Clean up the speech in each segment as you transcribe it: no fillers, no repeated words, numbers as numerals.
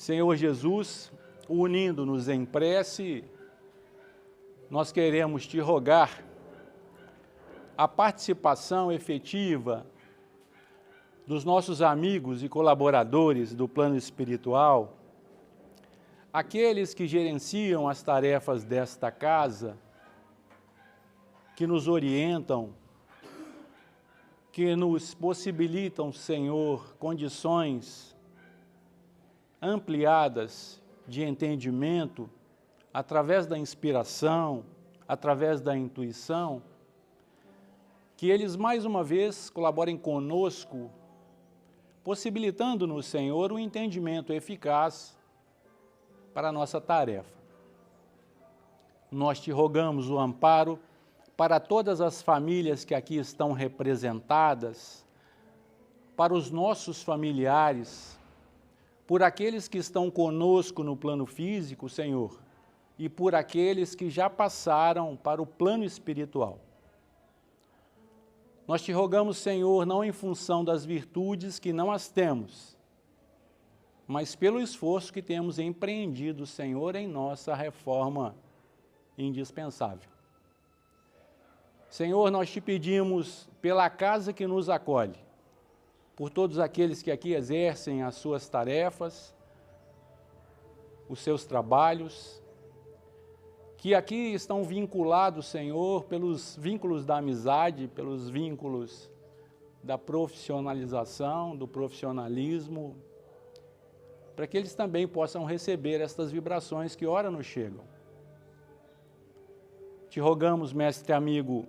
Senhor Jesus, unindo-nos em prece, nós queremos te rogar a participação efetiva dos nossos amigos e colaboradores do plano espiritual, aqueles que gerenciam as tarefas desta casa, que nos orientam, que nos possibilitam, Senhor, condições ampliadas de entendimento, através da inspiração, através da intuição, que eles mais uma vez colaborem conosco, possibilitando-nos, Senhor, um entendimento eficaz para a nossa tarefa. Nós te rogamos o amparo para todas as famílias que aqui estão representadas, para os nossos familiares, por aqueles que estão conosco no plano físico, Senhor, e por aqueles que já passaram para o plano espiritual. Nós te rogamos, Senhor, não em função das virtudes que não as temos, mas pelo esforço que temos empreendido, Senhor, em nossa reforma indispensável. Senhor, nós te pedimos pela casa que nos acolhe, por todos aqueles que aqui exercem as suas tarefas, os seus trabalhos, que aqui estão vinculados, Senhor, pelos vínculos da amizade, pelos vínculos da profissionalização, do profissionalismo, para que eles também possam receber estas vibrações que ora nos chegam. Te rogamos, mestre amigo,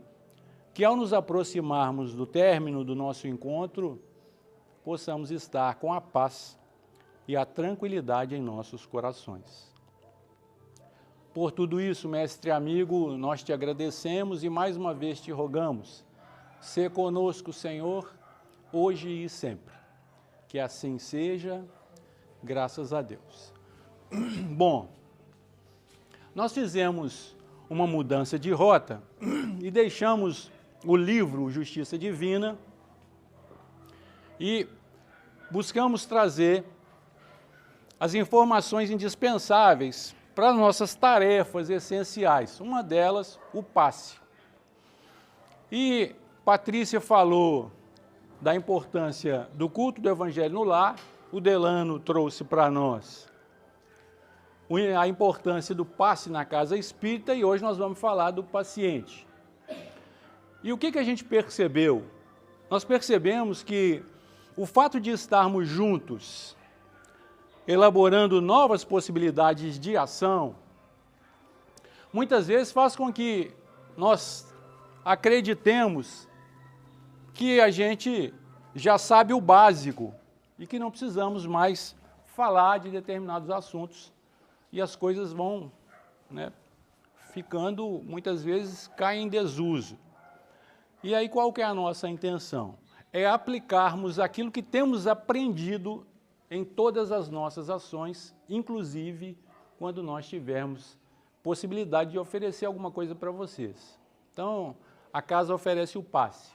que ao nos aproximarmos do término do nosso encontro, possamos estar com a paz e a tranquilidade em nossos corações. Por tudo isso, mestre amigo, nós te agradecemos e mais uma vez te rogamos, sê conosco, Senhor, hoje e sempre. Que assim seja, graças a Deus. Bom, nós fizemos uma mudança de rota e deixamos o livro Justiça Divina e buscamos trazer as informações indispensáveis para nossas tarefas essenciais. Uma delas, o passe. E Patrícia falou da importância do culto do Evangelho no lar, o Delano trouxe para nós a importância do passe na casa espírita e hoje nós vamos falar do paciente. E o que a gente percebeu? Nós percebemos que o fato de estarmos juntos, elaborando novas possibilidades de ação, muitas vezes faz com que nós acreditemos que a gente já sabe o básico e que não precisamos mais falar de determinados assuntos e as coisas vão, ficando, muitas vezes, caem em desuso. E aí qual que é a nossa intenção? É aplicarmos aquilo que temos aprendido em todas as nossas ações, inclusive quando nós tivermos possibilidade de oferecer alguma coisa para vocês. Então, a casa oferece o passe.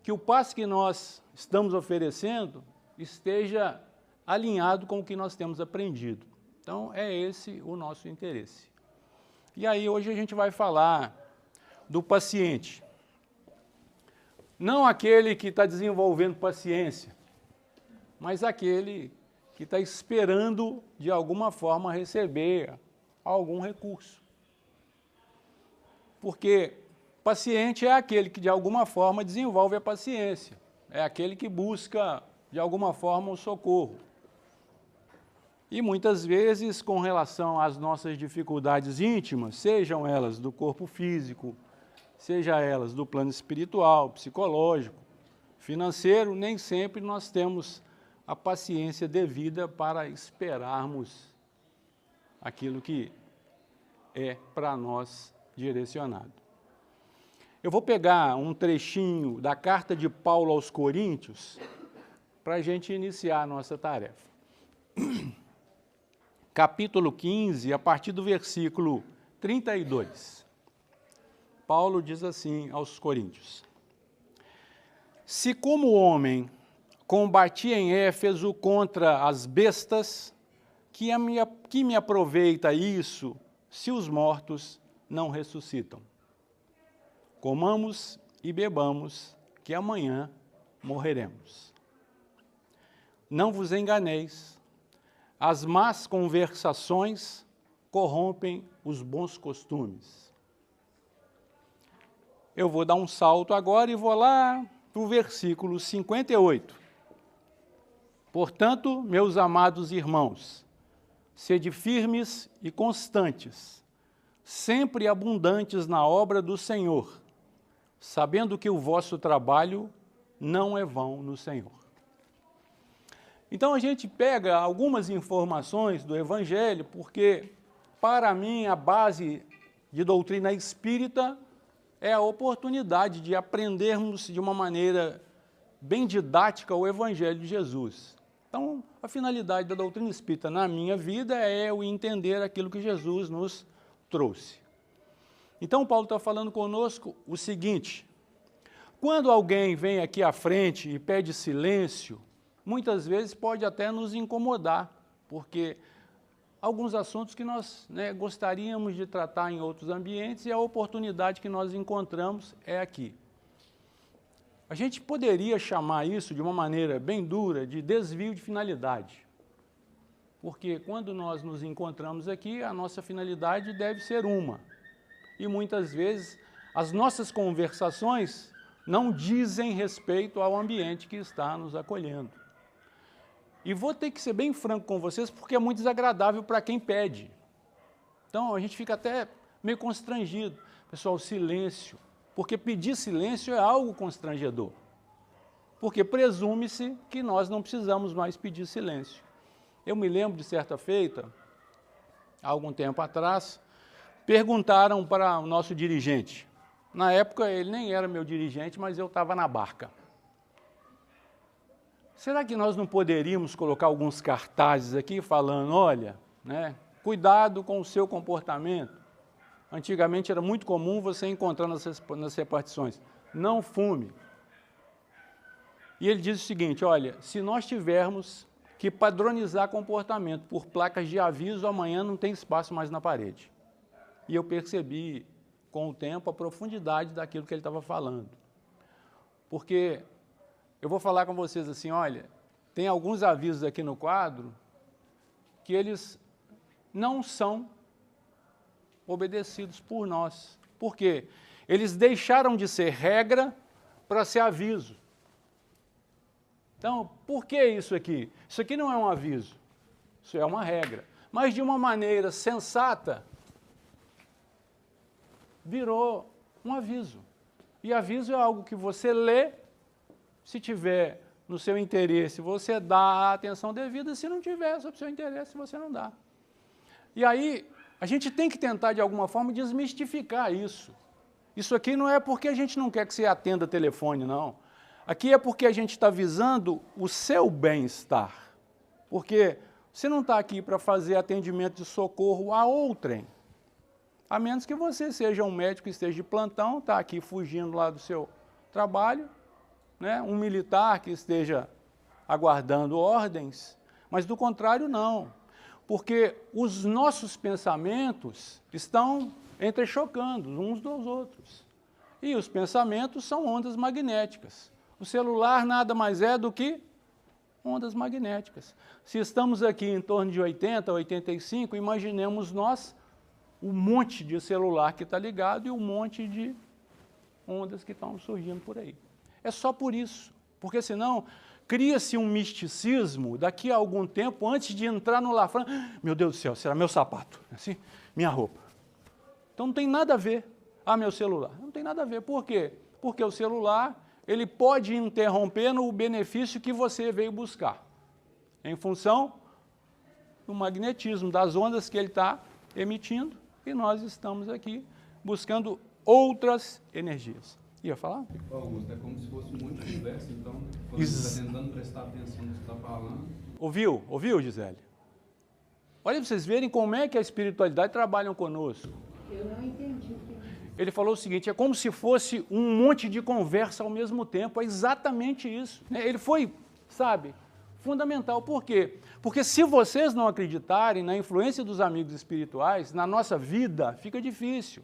Que o passe que nós estamos oferecendo esteja alinhado com o que nós temos aprendido. Então, é esse o nosso interesse. E aí, hoje a gente vai falar do paciente. Não aquele que está desenvolvendo paciência, mas aquele que está esperando, de alguma forma, receber algum recurso. Porque paciente é aquele que, de alguma forma, desenvolve a paciência. É aquele que busca, de alguma forma, o socorro. E, muitas vezes, com relação às nossas dificuldades íntimas, sejam elas do corpo físico, seja elas do plano espiritual, psicológico, financeiro, nem sempre nós temos a paciência devida para esperarmos aquilo que é para nós direcionado. Eu vou pegar um trechinho da carta de Paulo aos Coríntios para a gente iniciar a nossa tarefa. Capítulo 15, a partir do versículo 32. Paulo diz assim aos Coríntios: se como homem combati em Éfeso contra as bestas, que me aproveita isso se os mortos não ressuscitam? Comamos e bebamos, que amanhã morreremos. Não vos enganeis, as más conversações corrompem os bons costumes. Eu vou dar um salto agora e vou lá para o versículo 58. Portanto, meus amados irmãos, sede firmes e constantes, sempre abundantes na obra do Senhor, sabendo que o vosso trabalho não é vão no Senhor. Então a gente pega algumas informações do Evangelho, porque para mim a base de doutrina espírita é a oportunidade de aprendermos de uma maneira bem didática o Evangelho de Jesus. Então, a finalidade da doutrina espírita na minha vida é o entender aquilo que Jesus nos trouxe. Então, Paulo está falando conosco o seguinte: quando alguém vem aqui à frente e pede silêncio, muitas vezes pode até nos incomodar, porque alguns assuntos que nós gostaríamos de tratar em outros ambientes e a oportunidade que nós encontramos é aqui. A gente poderia chamar isso de uma maneira bem dura de desvio de finalidade, porque quando nós nos encontramos aqui, a nossa finalidade deve ser uma, e muitas vezes as nossas conversações não dizem respeito ao ambiente que está nos acolhendo. E vou ter que ser bem franco com vocês, porque é muito desagradável para quem pede. Então, a gente fica até meio constrangido. Pessoal, silêncio. Porque pedir silêncio é algo constrangedor. Porque presume-se que nós não precisamos mais pedir silêncio. Eu me lembro de certa feita, há algum tempo atrás, perguntaram para o nosso dirigente. Na época, ele nem era meu dirigente, mas eu estava na barca. Será que nós não poderíamos colocar alguns cartazes aqui falando, olha, cuidado com o seu comportamento? Antigamente era muito comum você encontrar nas repartições, não fume. E ele diz o seguinte, olha, se nós tivermos que padronizar comportamento por placas de aviso, amanhã não tem espaço mais na parede. E eu percebi, com o tempo, a profundidade daquilo que ele estava falando. Porque eu vou falar com vocês assim, olha, tem alguns avisos aqui no quadro que eles não são obedecidos por nós. Por quê? Eles deixaram de ser regra para ser aviso. Então, por que isso aqui? Isso aqui não é um aviso, isso é uma regra. Mas de uma maneira sensata, virou um aviso. E aviso é algo que você lê, se tiver no seu interesse, você dá a atenção devida, se não tiver sob seu interesse, você não dá. E aí, a gente tem que tentar, de alguma forma, desmistificar isso. Isso aqui não é porque a gente não quer que você atenda telefone, não. Aqui é porque a gente está visando o seu bem-estar. Porque você não está aqui para fazer atendimento de socorro a outrem. A menos que você seja um médico que esteja de plantão, está aqui fugindo lá do seu trabalho, um militar que esteja aguardando ordens, mas do contrário não, porque os nossos pensamentos estão entrechocando uns dos outros, e os pensamentos são ondas magnéticas. O celular nada mais é do que ondas magnéticas. Se estamos aqui em torno de 80, 85, imaginemos nós o monte de celular que está ligado e o monte de ondas que estão surgindo por aí. É só por isso, porque senão cria-se um misticismo daqui a algum tempo, antes de entrar no lar, falando, meu Deus do céu, será meu sapato, assim, minha roupa. Então não tem nada a ver, meu celular, não tem nada a ver. Por quê? Porque o celular, ele pode interromper no benefício que você veio buscar, em função do magnetismo, das ondas que ele está emitindo, e nós estamos aqui buscando outras energias. Ia falar? Augusto, é como se fosse um monte de conversa, então, quando você está tentando prestar atenção no que você está falando. Ouviu, Gisele? Olha para vocês verem como é que a espiritualidade trabalha conosco. Eu não entendi. Ele falou o seguinte, é como se fosse um monte de conversa ao mesmo tempo, é exatamente isso. Ele foi, Fundamental. Por quê? Porque se vocês não acreditarem na influência dos amigos espirituais, na nossa vida, fica difícil.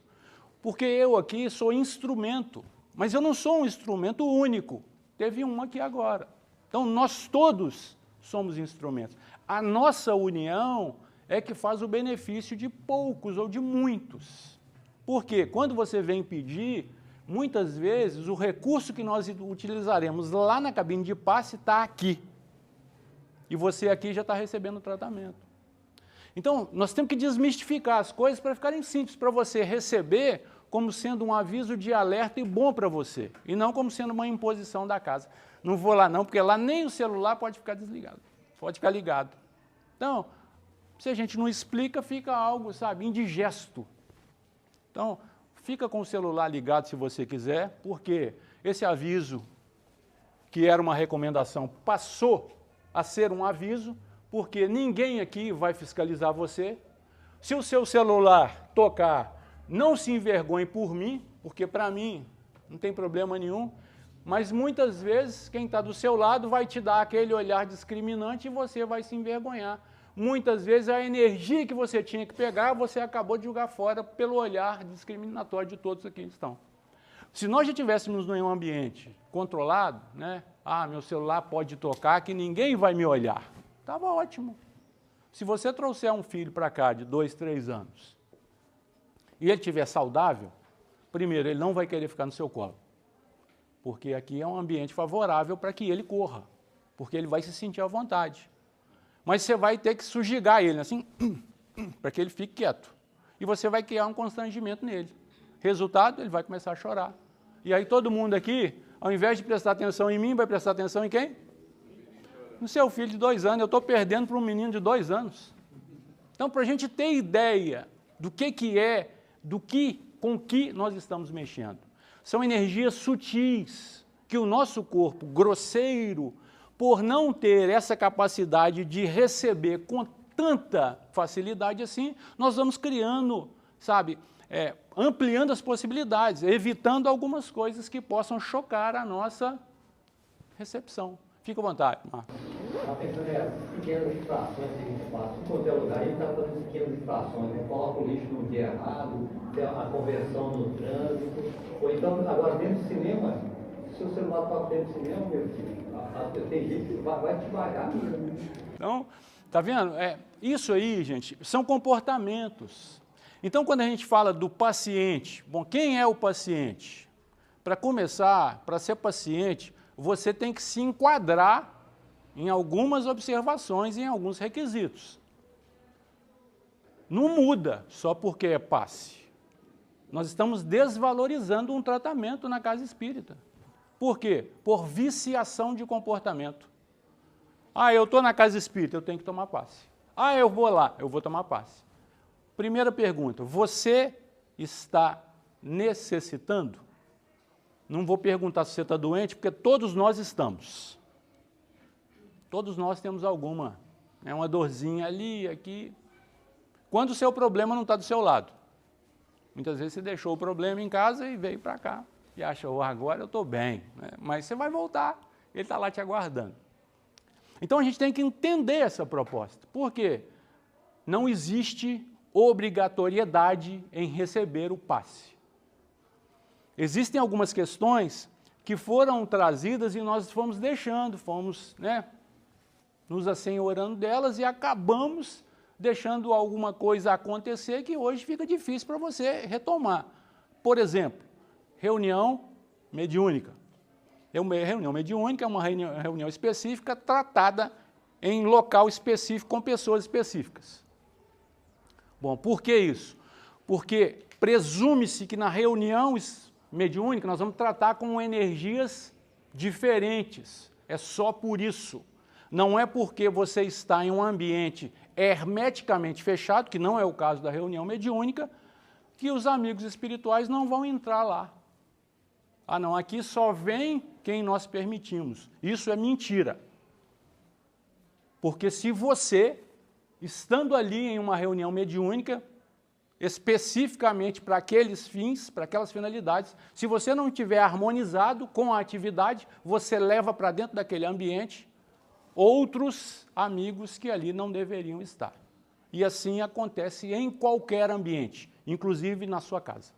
Porque eu aqui sou instrumento, mas eu não sou um instrumento único. Teve um aqui agora. Então, nós todos somos instrumentos. A nossa união é que faz o benefício de poucos ou de muitos. Porque quando você vem pedir, muitas vezes o recurso que nós utilizaremos lá na cabine de passe está aqui. E você aqui já está recebendo o tratamento. Então, nós temos que desmistificar as coisas para ficarem simples, para você receber como sendo um aviso de alerta e bom para você, e não como sendo uma imposição da casa. Não vou lá não, porque lá nem o celular pode ficar desligado, pode ficar ligado. Então, se a gente não explica, fica algo, sabe, indigesto. Então, fica com o celular ligado se você quiser, porque esse aviso, que era uma recomendação, passou a ser um aviso, porque ninguém aqui vai fiscalizar você. Se o seu celular tocar, não se envergonhe por mim, porque para mim não tem problema nenhum, mas muitas vezes quem está do seu lado vai te dar aquele olhar discriminante e você vai se envergonhar. Muitas vezes a energia que você tinha que pegar, você acabou de jogar fora pelo olhar discriminatório de todos aqui que estão. Se nós já estivéssemos em um ambiente controlado, né? Meu celular pode tocar que ninguém vai me olhar. Estava ótimo. Se você trouxer um filho para cá de 2, 3 anos e ele estiver saudável, primeiro, ele não vai querer ficar no seu colo, porque aqui é um ambiente favorável para que ele corra, porque ele vai se sentir à vontade. Mas você vai ter que sujigar ele, assim, para que ele fique quieto. E você vai criar um constrangimento nele. Resultado, ele vai começar a chorar. E aí todo mundo aqui, ao invés de prestar atenção em mim, vai prestar atenção em quem? No seu filho de 2 anos. Eu estou perdendo para um menino de 2 anos. Então, para a gente ter ideia do que é, com que nós estamos mexendo. São energias sutis que o nosso corpo, grosseiro, por não ter essa capacidade de receber com tanta facilidade assim, nós vamos criando, sabe, ampliando as possibilidades, evitando algumas coisas que possam chocar a nossa recepção. Fica à vontade, Marcos. A questão é pequenas infrações que a gente faz. Em qualquer lugar, a gente está fazendo pequenas infrações, né? Coloca o lixo no dia errado, tem a conversão no trânsito. Ou então, agora, dentro do cinema, se o celular toca dentro do cinema, meu filho, tem gente que vai devagar mesmo. Então, tá vendo? Isso aí, gente, são comportamentos. Então, quando a gente fala do paciente, bom, quem é o paciente? Para começar, para ser paciente, você tem que se enquadrar em algumas observações, em alguns requisitos. Não muda só porque é passe. Nós estamos desvalorizando um tratamento na casa espírita. Por quê? Por viciação de comportamento. Eu estou na casa espírita, eu tenho que tomar passe. Eu vou lá, eu vou tomar passe. Primeira pergunta, você está necessitando? Não vou perguntar se você está doente, porque todos nós estamos. Todos nós temos alguma, uma dorzinha ali, aqui. Quando o seu problema não está do seu lado. Muitas vezes você deixou o problema em casa e veio para cá. E acha, agora eu estou bem. Mas você vai voltar, ele está lá te aguardando. Então a gente tem que entender essa proposta. Por quê? Não existe obrigatoriedade em receber o passe. Existem algumas questões que foram trazidas e nós fomos deixando, fomos nos assenhorando delas e acabamos deixando alguma coisa acontecer que hoje fica difícil para você retomar. Por exemplo, reunião mediúnica. Reunião mediúnica é uma reunião específica tratada em local específico com pessoas específicas. Bom, por que isso? Porque presume-se que na reunião mediúnica nós vamos tratar com energias diferentes. É só por isso. Não é porque você está em um ambiente hermeticamente fechado, que não é o caso da reunião mediúnica, que os amigos espirituais não vão entrar lá. Não, aqui só vem quem nós permitimos. Isso é mentira. Porque se você, estando ali em uma reunião mediúnica, especificamente para aqueles fins, para aquelas finalidades, se você não estiver harmonizado com a atividade, você leva para dentro daquele ambiente outros amigos que ali não deveriam estar. E assim acontece em qualquer ambiente, inclusive na sua casa.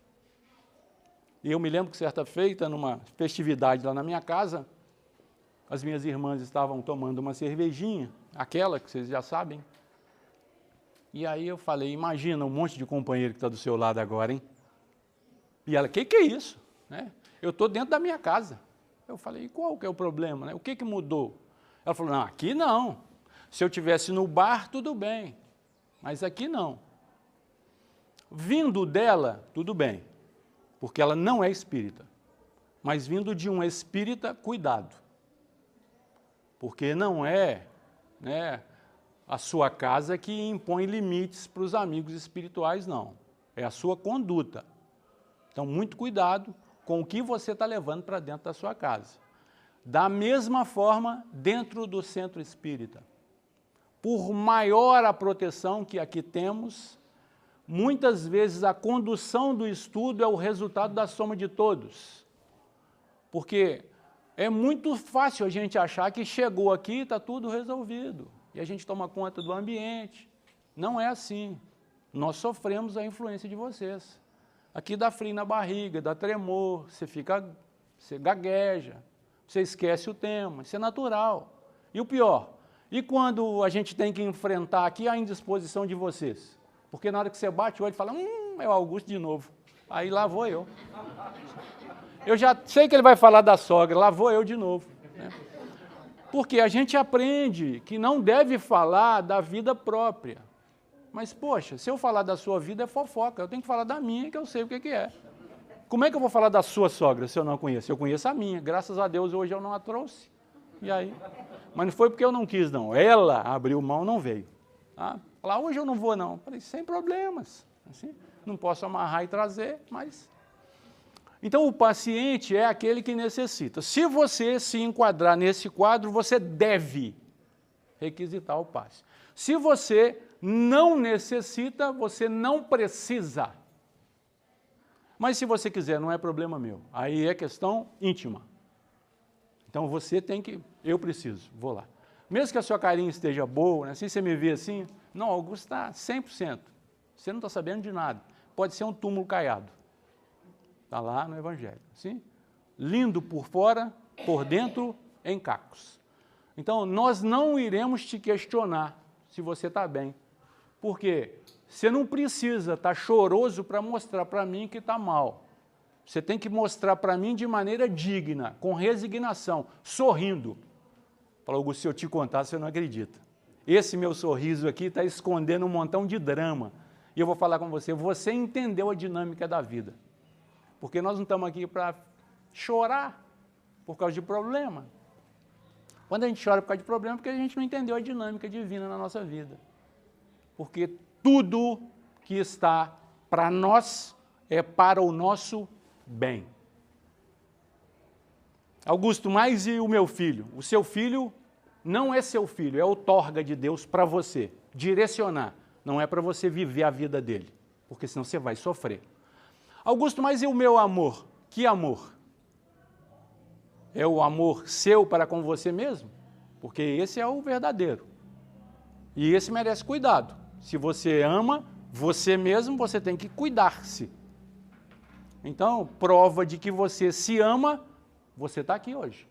E eu me lembro que certa feita, numa festividade lá na minha casa, as minhas irmãs estavam tomando uma cervejinha, aquela que vocês já sabem. E aí eu falei, imagina um monte de companheiro que está do seu lado agora, hein? E ela, que é isso? Né? Eu estou dentro da minha casa. Eu falei, e qual que é o problema? Né? O que mudou? Ela falou, não, aqui não. Se eu estivesse no bar, tudo bem. Mas aqui não. Vindo dela, tudo bem. Porque ela não é espírita. Mas vindo de um espírita, cuidado. Porque não é, né, a sua casa que impõe limites para os amigos espirituais, não. É a sua conduta. Então, muito cuidado com o que você está levando para dentro da sua casa. Da mesma forma, dentro do centro espírita. Por maior a proteção que aqui temos, muitas vezes a condução do estudo é o resultado da soma de todos. Porque é muito fácil a gente achar que chegou aqui e está tudo resolvido. E a gente toma conta do ambiente. Não é assim. Nós sofremos a influência de vocês. Aqui dá frio na barriga, dá tremor, você gagueja, você esquece o tema, isso é natural. E o pior, e quando a gente tem que enfrentar aqui a indisposição de vocês? Porque na hora que você bate o olho e fala, é o Augusto de novo. Aí lá vou eu. Eu já sei que ele vai falar da sogra, lá vou eu de novo. Né? Porque a gente aprende que não deve falar da vida própria. Mas, poxa, se eu falar da sua vida é fofoca, eu tenho que falar da minha, que eu sei o que é. Como é que eu vou falar da sua sogra se eu não conheço? Eu conheço a minha, graças a Deus hoje eu não a trouxe. E aí? Mas não foi porque eu não quis, não. Ela abriu mão, não veio. Tá? Falar, hoje eu não vou, não. Falei, sem problemas. Assim, não posso amarrar e trazer, mas... Então, o paciente é aquele que necessita. Se você se enquadrar nesse quadro, você deve requisitar o passe. Se você não necessita, você não precisa. Mas se você quiser, não é problema meu. Aí é questão íntima. Então, você tem que... Eu preciso, vou lá. Mesmo que a sua carinha esteja boa, né? Assim você me vê assim, não, Augusto está 100%. Você não está sabendo de nada. Pode ser um túmulo caiado. Está lá no Evangelho. Assim? Lindo por fora, por dentro, em cacos. Então, nós não iremos te questionar se você está bem. Porque você não precisa estar choroso para mostrar para mim que está mal. Você tem que mostrar para mim de maneira digna, com resignação, sorrindo. Fala, Augusto, se eu te contar, você não acredita. Esse meu sorriso aqui está escondendo um montão de drama. E eu vou falar com você, você entendeu a dinâmica da vida. Porque nós não estamos aqui para chorar por causa de problema. Quando a gente chora por causa de problema, é porque a gente não entendeu a dinâmica divina na nossa vida. Porque tudo que está para nós é para o nosso bem. Augusto, mas e o meu filho? O seu filho não é seu filho, é outorga de Deus para você, direcionar. Não é para você viver a vida dele, porque senão você vai sofrer. Augusto, mas e o meu amor? Que amor? É o amor seu para com você mesmo? Porque esse é o verdadeiro. E esse merece cuidado. Se você ama você mesmo, você tem que cuidar-se. Então, prova de que você se ama, você está aqui hoje.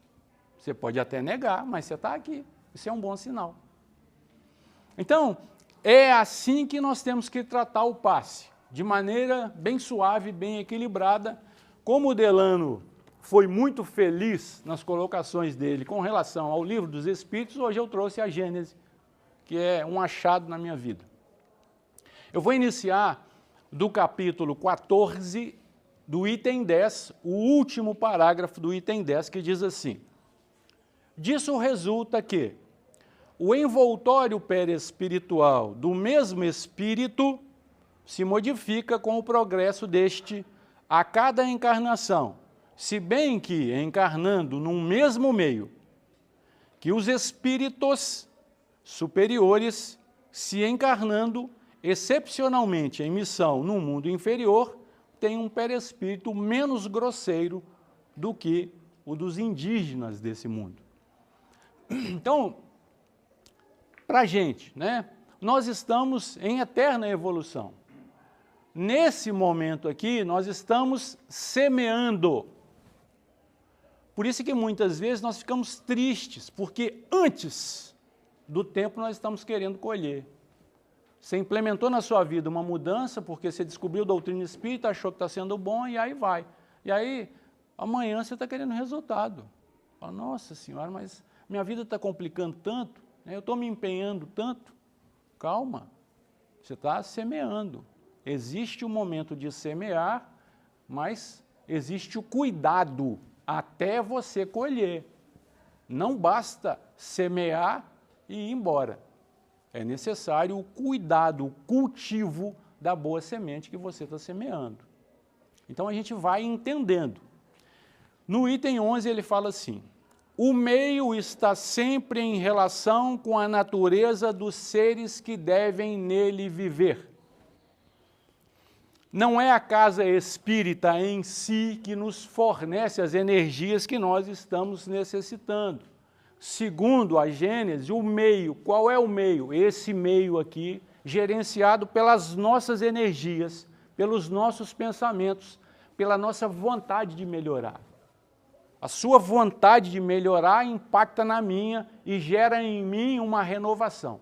Você pode até negar, mas você está aqui. Isso é um bom sinal. Então, é assim que nós temos que tratar o passe. De maneira bem suave, bem equilibrada, como o Delano foi muito feliz nas colocações dele com relação ao livro dos Espíritos, hoje eu trouxe a Gênese, que é um achado na minha vida. Eu vou iniciar do capítulo 14, do item 10, o último parágrafo do item 10, que diz assim: disso resulta que o envoltório perespiritual do mesmo espírito se modifica com o progresso deste a cada encarnação, se bem que, encarnando num mesmo meio, que os espíritos superiores, se encarnando excepcionalmente em missão no mundo inferior, têm um perispírito menos grosseiro do que o dos indígenas desse mundo. Então, para a gente, né? Nós estamos em eterna evolução. Nesse momento aqui, nós estamos semeando. Por isso que muitas vezes nós ficamos tristes, porque antes do tempo nós estamos querendo colher. Você implementou na sua vida uma mudança, porque você descobriu a doutrina espírita, achou que está sendo bom, e aí vai. E aí, amanhã você está querendo resultado. Fala, nossa senhora, mas minha vida está complicando tanto, né? Eu estou me empenhando tanto. Calma, você está semeando. Existe o momento de semear, mas existe o cuidado até você colher. Não basta semear e ir embora. É necessário o cuidado, o cultivo da boa semente que você está semeando. Então a gente vai entendendo. No item 11 ele fala assim: o meio está sempre em relação com a natureza dos seres que devem nele viver. Não é a casa espírita em si que nos fornece as energias que nós estamos necessitando. Segundo a Gênese, o meio, qual é o meio? Esse meio aqui, gerenciado pelas nossas energias, pelos nossos pensamentos, pela nossa vontade de melhorar. A sua vontade de melhorar impacta na minha e gera em mim uma renovação.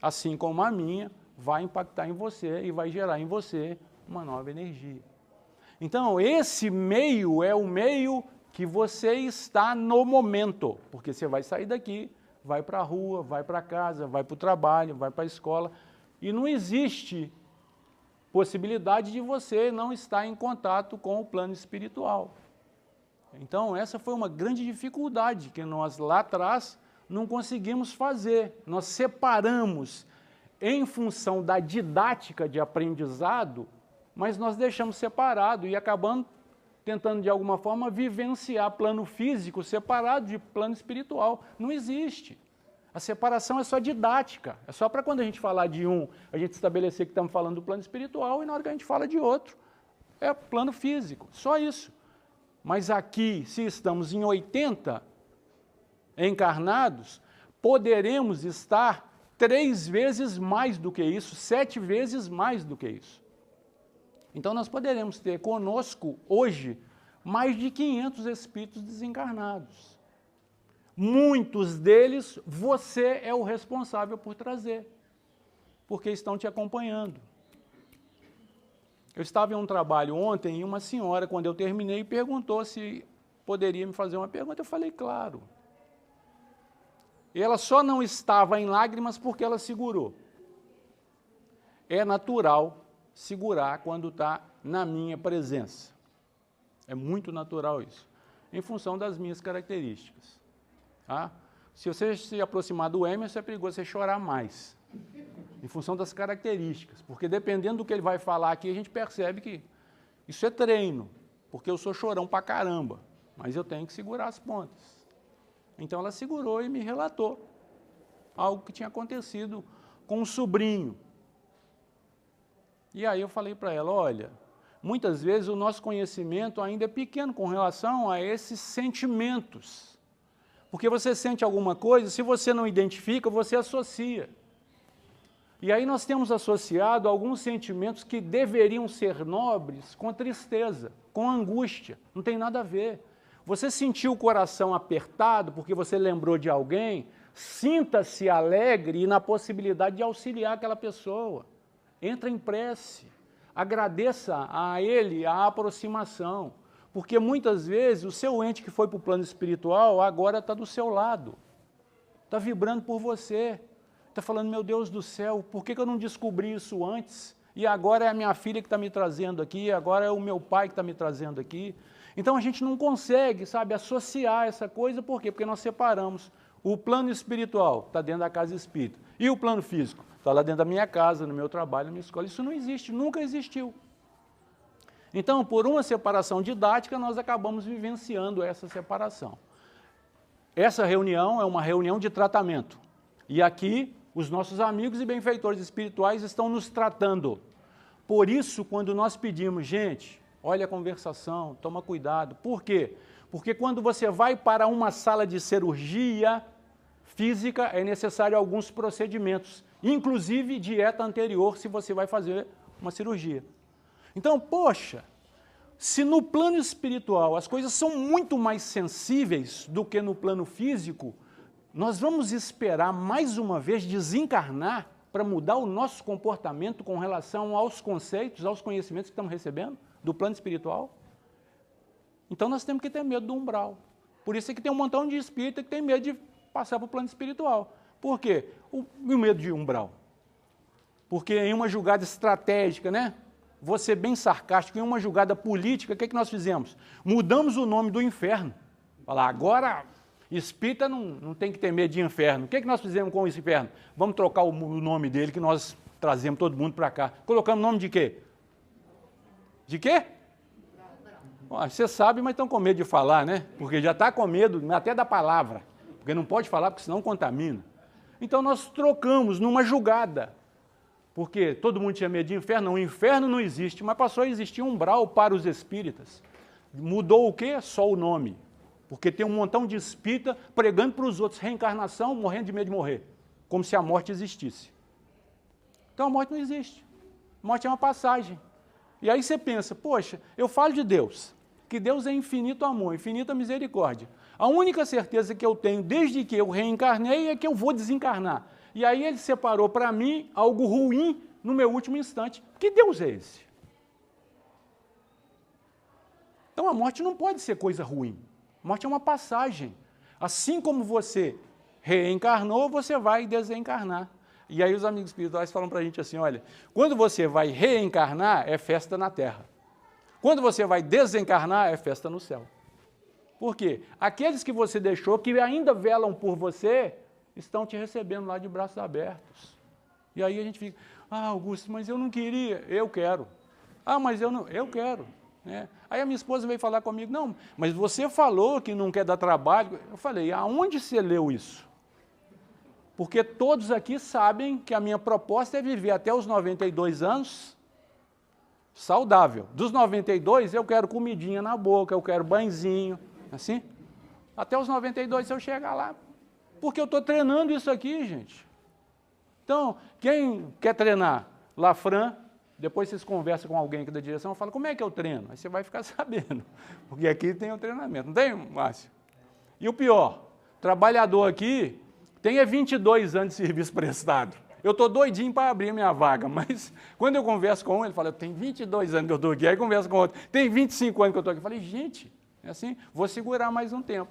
Assim como a minha vai impactar em você e vai gerar em você uma nova energia. Então, esse meio é o meio que você está no momento, porque você vai sair daqui, vai para a rua, vai para casa, vai para o trabalho, vai para a escola, e não existe possibilidade de você não estar em contato com o plano espiritual. Então, essa foi uma grande dificuldade que nós lá atrás não conseguimos fazer. Nós separamos em função da didática de aprendizado, mas nós deixamos separado e acabamos tentando, de alguma forma, vivenciar plano físico separado de plano espiritual. Não existe. A separação é só didática. É só para quando a gente falar de um, a gente estabelecer que estamos falando do plano espiritual, e na hora que a gente fala de outro, é plano físico. Só isso. Mas aqui, se estamos em 80 encarnados, poderemos estar 3 vezes mais do que isso, 7 vezes mais do que isso. Então, nós poderemos ter conosco, hoje, mais de 500 espíritos desencarnados. Muitos deles, você é o responsável por trazer, porque estão te acompanhando. Eu estava em um trabalho ontem e uma senhora, quando eu terminei, perguntou se poderia me fazer uma pergunta. Eu falei, claro. E ela só não estava em lágrimas porque ela segurou. É natural segurar quando está na minha presença. É muito natural isso, em função das minhas características. Tá? Se você se aproximar do Emerson, é perigoso você chorar mais, em função das características, porque dependendo do que ele vai falar aqui, a gente percebe que isso é treino, porque eu sou chorão pra caramba, mas eu tenho que segurar as pontas. Então ela segurou e me relatou algo que tinha acontecido com um sobrinho. E aí eu falei para ela, olha, muitas vezes o nosso conhecimento ainda é pequeno com relação a esses sentimentos. Porque você sente alguma coisa, se você não identifica, você associa. E aí nós temos associado alguns sentimentos que deveriam ser nobres com tristeza, com angústia. Não tem nada a ver. Você sentiu o coração apertado porque você lembrou de alguém, sinta-se alegre e na possibilidade de auxiliar aquela pessoa. Entra em prece, agradeça a ele a aproximação, porque muitas vezes o seu ente que foi para o plano espiritual agora está do seu lado, está vibrando por você, está falando, meu Deus do céu, por que eu não descobri isso antes? E agora é a minha filha que está me trazendo aqui, agora é o meu pai que está me trazendo aqui. Então a gente não consegue, sabe, associar essa coisa, por quê? Porque nós separamos. O plano espiritual está dentro da casa espírita. E o plano físico? Está lá dentro da minha casa, no meu trabalho, na minha escola. Isso não existe, nunca existiu. Então, por uma separação didática, nós acabamos vivenciando essa separação. Essa reunião é uma reunião de tratamento. E aqui, os nossos amigos e benfeitores espirituais estão nos tratando. Por isso, quando nós pedimos, gente, olha a conversação, toma cuidado. Por quê? Porque quando você vai para uma sala de cirurgia, física é necessário alguns procedimentos, inclusive dieta anterior, se você vai fazer uma cirurgia. Então, poxa, se no plano espiritual as coisas são muito mais sensíveis do que no plano físico, nós vamos esperar mais uma vez desencarnar para mudar o nosso comportamento com relação aos conceitos, aos conhecimentos que estamos recebendo do plano espiritual? Então nós temos que ter medo do umbral. Por isso é que tem um montão de espírita que tem medo de passar para o plano espiritual. Por quê? O medo de umbral. Porque em uma jogada estratégica, né? Vou ser bem sarcástico, em uma jogada política, o que nós fizemos? Mudamos o nome do inferno. Falar, agora espírita não tem que ter medo de inferno. O que nós fizemos com esse inferno? Vamos trocar o nome dele, que nós trazemos todo mundo para cá. Colocamos o nome de quê? De quê? Você sabe, mas estão com medo de falar, né? Porque já está com medo até da palavra. Porque não pode falar, porque senão contamina. Então nós trocamos numa jogada. Porque todo mundo tinha medo de inferno. Não, o inferno não existe, mas passou a existir um umbral para os espíritas. Mudou o quê? Só o nome. Porque tem um montão de espírita pregando para os outros reencarnação, morrendo de medo de morrer. Como se a morte existisse. Então a morte não existe. A morte é uma passagem. E aí você pensa, poxa, eu falo de Deus, que Deus é infinito amor, infinita misericórdia. A única certeza que eu tenho desde que eu reencarnei é que eu vou desencarnar. E aí ele separou para mim algo ruim no meu último instante. Que Deus é esse? Então a morte não pode ser coisa ruim. A morte é uma passagem. Assim como você reencarnou, você vai desencarnar. E aí os amigos espirituais falam para a gente assim, olha, quando você vai reencarnar, é festa na terra. Quando você vai desencarnar, é festa no céu. Por quê? Aqueles que você deixou, que ainda velam por você, estão te recebendo lá de braços abertos. E aí a gente fica, Augusto, mas eu não queria. Eu quero. Mas eu não, eu quero. Né? Aí a minha esposa veio falar comigo, não, mas você falou que não quer dar trabalho. Eu falei, aonde você leu isso? Porque todos aqui sabem que a minha proposta é viver até os 92 anos saudável. Dos 92, eu quero comidinha na boca, eu quero banhozinho, assim. Até os 92, se eu chegar lá. Porque eu estou treinando isso aqui, gente. Então, quem quer treinar? Lafran, depois vocês conversam com alguém aqui da direção, fala, como é que eu treino? Aí você vai ficar sabendo, porque aqui tem o treinamento. Não tem, Márcio? E o pior, trabalhador aqui tem 22 anos de serviço prestado. Eu estou doidinho para abrir a minha vaga, mas quando eu converso com um, ele fala, eu tenho 22 anos que eu estou aqui, aí converso com outro, tem 25 anos que eu estou aqui. Eu falei, gente, é assim, vou segurar mais um tempo.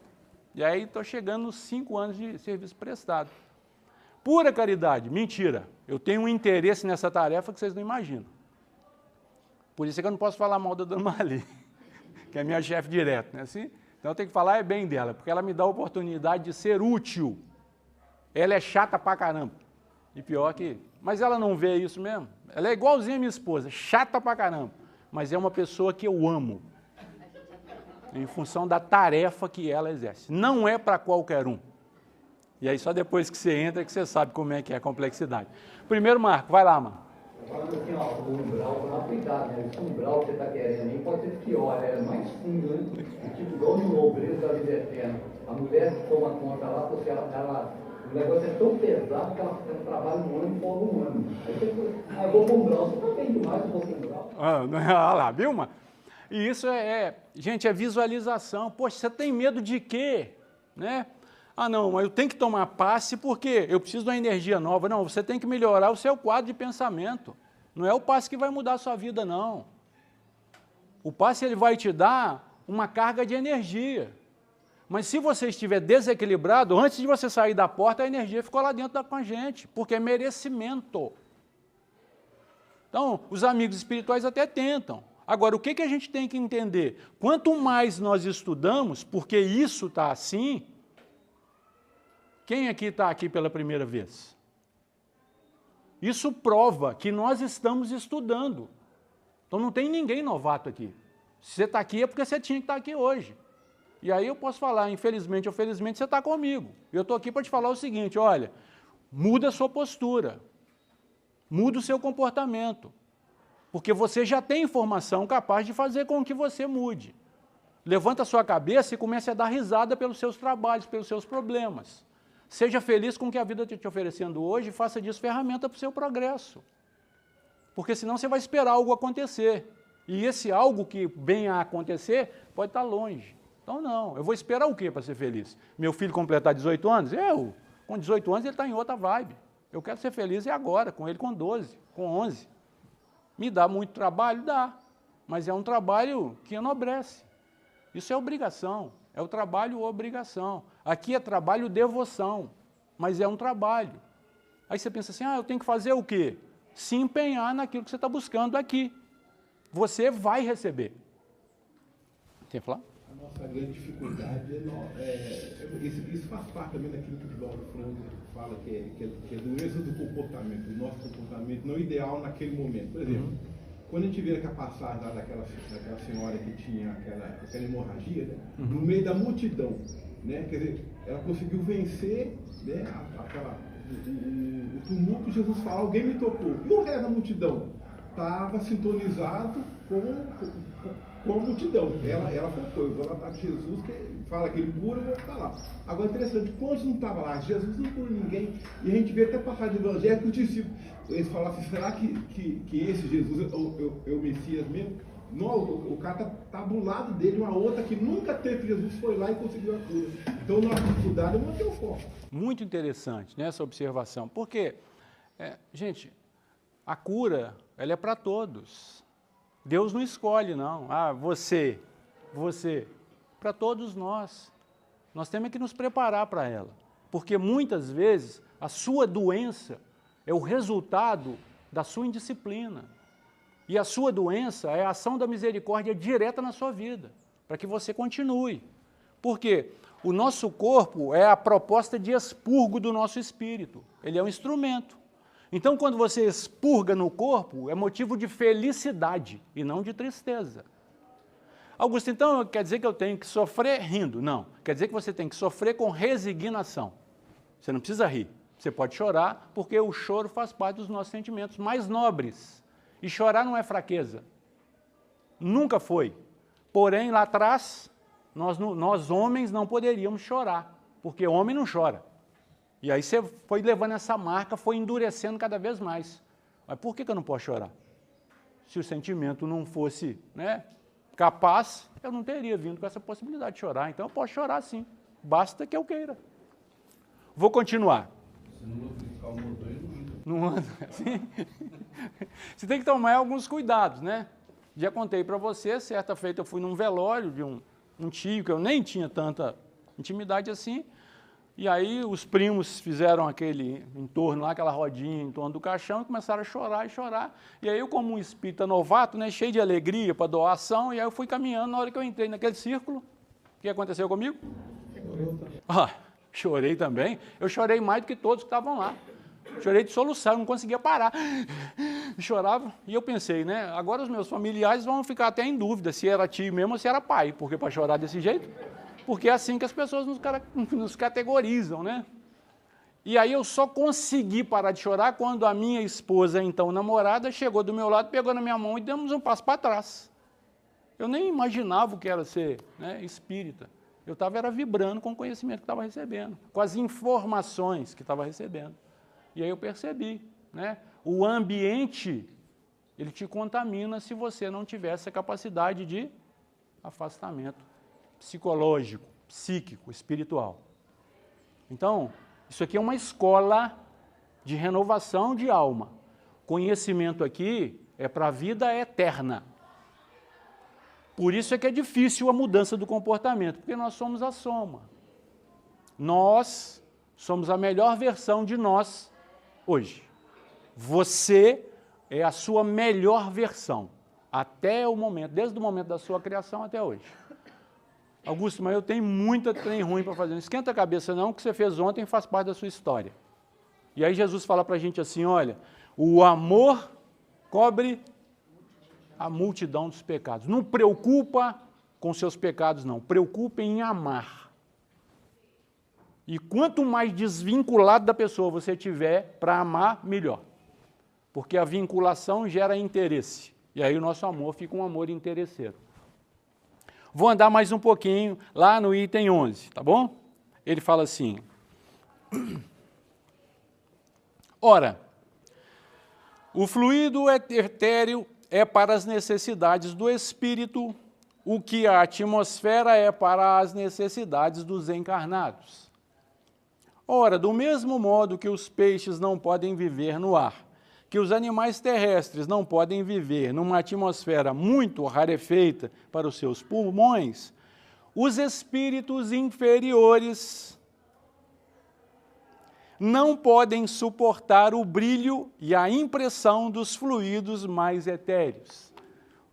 E aí estou chegando nos 5 anos de serviço prestado. Pura caridade, mentira. Eu tenho um interesse nessa tarefa que vocês não imaginam. Por isso é que eu não posso falar mal da Dona Marli, que é minha chefe direta, não é assim? Então eu tenho que falar bem dela, porque ela me dá a oportunidade de ser útil. Ela é chata pra caramba. E pior que... Mas ela não vê isso mesmo. Ela é igualzinha a minha esposa, chata pra caramba. Mas é uma pessoa que eu amo. Em função da tarefa que ela exerce. Não é para qualquer um. E aí só depois que você entra que você sabe como é que é a complexidade. Primeiro, Marco, vai lá, mano. Falando assim, o umbral, tomar cuidado, né? Esse umbral que você está querendo aí pode ser pior, é mais fundo, né? Tipo, igual no obreiro da vida eterna. A mulher toma conta lá, porque o negócio é tão pesado que ela trabalha um ano e folga um ano. Aí você vou pro umbral, você não tem demais um pouco umbral. Olha lá, viu, mano? E isso gente, é visualização. Poxa, você tem medo de quê? Né? Não, mas eu tenho que tomar passe porque eu preciso de uma energia nova. Não, você tem que melhorar o seu quadro de pensamento. Não é o passe que vai mudar a sua vida, não. O passe ele vai te dar uma carga de energia. Mas se você estiver desequilibrado, antes de você sair da porta, a energia ficou lá dentro com a gente, porque é merecimento. Então, os amigos espirituais até tentam. Agora, o que a gente tem que entender? Quanto mais nós estudamos, porque isso está assim... Quem aqui está aqui pela primeira vez? Isso prova que nós estamos estudando. Então não tem ninguém novato aqui. Se você está aqui é porque você tinha que estar aqui hoje. E aí eu posso falar, infelizmente ou felizmente, você está comigo. Eu estou aqui para te falar o seguinte, olha, muda a sua postura, muda o seu comportamento, porque você já tem informação capaz de fazer com que você mude. Levanta a sua cabeça e comece a dar risada pelos seus trabalhos, pelos seus problemas. Seja feliz com o que a vida está te oferecendo hoje e faça disso ferramenta para o seu progresso. Porque senão você vai esperar algo acontecer. E esse algo que venha a acontecer pode estar longe. Então não, eu vou esperar o quê para ser feliz? Meu filho completar 18 anos? Com 18 anos ele está em outra vibe. Eu quero ser feliz agora, com ele com 12, com 11. Me dá muito trabalho? Dá. Mas é um trabalho que enobrece. Isso é obrigação. É o trabalho obrigação. Aqui é trabalho devoção, mas é um trabalho. Aí você pensa assim, eu tenho que fazer o quê? Se empenhar naquilo que você está buscando aqui. Você vai receber. Quer falar? A nossa grande dificuldade isso faz parte também daquilo que o Divaldo Franco fala, que é doença do comportamento, do nosso comportamento não ideal naquele momento. Por exemplo, quando a gente vê aquela passagem lá daquela senhora que tinha aquela hemorragia, né, no meio da multidão, né, quer dizer, ela conseguiu vencer, né, o tumulto. Jesus fala, alguém me tocou. E o resto da multidão estava sintonizado com a multidão. Ela foi, eu vou lá para Jesus, que fala que ele cura, eu vou ficar lá. Agora, interessante, quantos não estavam lá? Jesus não cura ninguém. E a gente vê até passagem do Evangelho que os discípulos, eles falam assim, será que esse Jesus é o Messias mesmo? Não, o cara está do lado dele, uma outra que nunca teve Jesus, foi lá e conseguiu a cura. Então, nossa dificuldade é manter o foco. Muito interessante, né, essa observação, porque, gente, a cura, ela é para todos. Deus não escolhe, não. Você, para todos nós. Nós temos que nos preparar para ela, porque muitas vezes a sua doença é o resultado da sua indisciplina. E a sua doença é a ação da misericórdia direta na sua vida, para que você continue. Porque o nosso corpo é a proposta de expurgo do nosso espírito. Ele é um instrumento. Então, quando você expurga no corpo, é motivo de felicidade e não de tristeza. Augusto, então quer dizer que eu tenho que sofrer rindo? Não. Quer dizer que você tem que sofrer com resignação. Você não precisa rir. Você pode chorar, porque o choro faz parte dos nossos sentimentos mais nobres. E chorar não é fraqueza. Nunca foi. Porém, lá atrás, nós homens não poderíamos chorar, porque homem não chora. E aí você foi levando essa marca, foi endurecendo cada vez mais. Mas por que eu não posso chorar? Se o sentimento não fosse, né, capaz, eu não teria vindo com essa possibilidade de chorar. Então eu posso chorar sim, basta que eu queira. Vou continuar. Você não lubrificar o motor e não anda. Não anda, assim. Você tem que tomar alguns cuidados, né? Já contei para você, certa feita eu fui num velório de um tio que eu nem tinha tanta intimidade assim. E aí os primos fizeram aquele entorno lá, aquela rodinha em torno do caixão e começaram a chorar e chorar. E aí eu, como um espírita novato, né, cheio de alegria para doação, e aí eu fui caminhando. Na hora que eu entrei naquele círculo, o que aconteceu comigo? Chorei também. Eu chorei mais do que todos que estavam lá. Chorei de soluçar, eu não conseguia parar. Chorava. E eu pensei, né, agora os meus familiares vão ficar até em dúvida se era tio mesmo ou se era pai, porque para chorar desse jeito... Porque é assim que as pessoas nos categorizam, né? E aí eu só consegui parar de chorar quando a minha esposa, então namorada, chegou do meu lado, pegou na minha mão e demos um passo para trás. Eu nem imaginava o que era ser, né, espírita. Eu estava vibrando com o conhecimento que estava recebendo, com as informações que estava recebendo. E aí eu percebi, né? O ambiente, ele te contamina se você não tiver essa capacidade de afastamento psicológico, psíquico, espiritual. Então, isso aqui é uma escola de renovação de alma. Conhecimento aqui é para a vida eterna. Por isso é que é difícil a mudança do comportamento, porque nós somos a soma. Nós somos a melhor versão de nós hoje. Você é a sua melhor versão, até o momento, desde o momento da sua criação até hoje. Augusto, mas eu tenho muita trem ruim para fazer. Não esquenta a cabeça não, o que você fez ontem faz parte da sua história. E aí Jesus fala para a gente assim, olha, o amor cobre a multidão dos pecados. Não preocupa com seus pecados, não. Preocupa em amar. E quanto mais desvinculado da pessoa você tiver para amar, melhor. Porque a vinculação gera interesse. E aí o nosso amor fica um amor interesseiro. Vou andar mais um pouquinho lá no item 11, tá bom? Ele fala assim, Ora, o fluido etéreo é para as necessidades do espírito, o que a atmosfera é para as necessidades dos encarnados. Ora, do mesmo modo que os peixes não podem viver no ar, que os animais terrestres não podem viver numa atmosfera muito rarefeita para os seus pulmões, os espíritos inferiores não podem suportar o brilho e a impressão dos fluidos mais etéreos.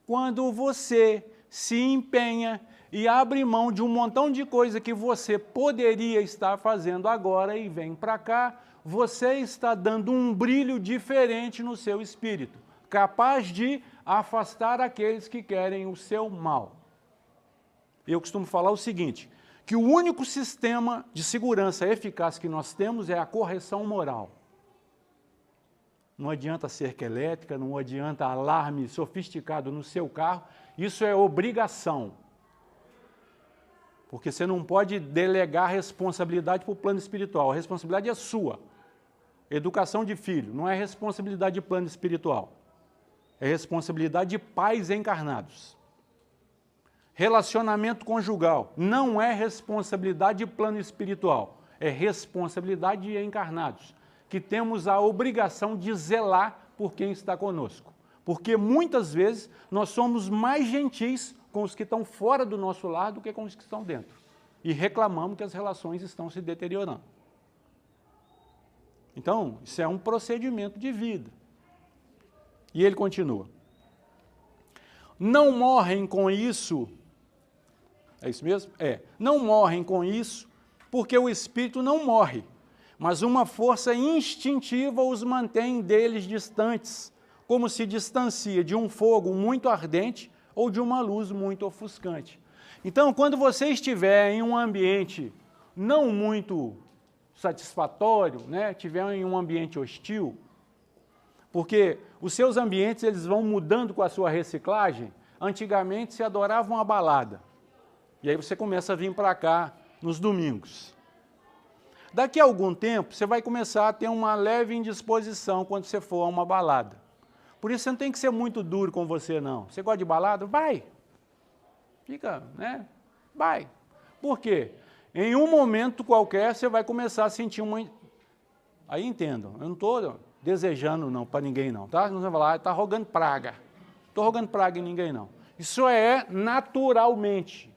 Quando você se empenha e abre mão de um montão de coisa que você poderia estar fazendo agora e vem para cá, você está dando um brilho diferente no seu espírito, capaz de afastar aqueles que querem o seu mal. Eu costumo falar o seguinte, que o único sistema de segurança eficaz que nós temos é a correção moral. Não adianta cerca elétrica, não adianta alarme sofisticado no seu carro, isso é obrigação. Porque você não pode delegar a responsabilidade para o plano espiritual, a responsabilidade é sua. Educação de filho não é responsabilidade de plano espiritual, é responsabilidade de pais encarnados. Relacionamento conjugal não é responsabilidade de plano espiritual, é responsabilidade de encarnados, que temos a obrigação de zelar por quem está conosco. Porque muitas vezes nós somos mais gentis com os que estão fora do nosso lar do que com os que estão dentro. E reclamamos que as relações estão se deteriorando. Então, isso é um procedimento de vida. E ele continua. Não morrem com isso... É isso mesmo? É. Não morrem com isso, porque o espírito não morre, mas uma força instintiva os mantém deles distantes, como se distancia de um fogo muito ardente ou de uma luz muito ofuscante. Então, quando você estiver em um ambiente não muito satisfatório, né, estiver em um ambiente hostil, porque os seus ambientes eles vão mudando com a sua reciclagem, antigamente se adorava uma balada. E aí você começa a vir para cá nos domingos. Daqui a algum tempo, você vai começar a ter uma leve indisposição quando você for a uma balada. Por isso você não tem que ser muito duro com você, não. Você gosta de balada? Vai. Fica, né? Vai. Por quê? Em um momento qualquer, você vai começar a sentir uma... Aí entendam, eu não estou desejando não para ninguém não, tá? Não vai falar, está rogando praga. Não estou rogando praga em ninguém não. Isso é naturalmente.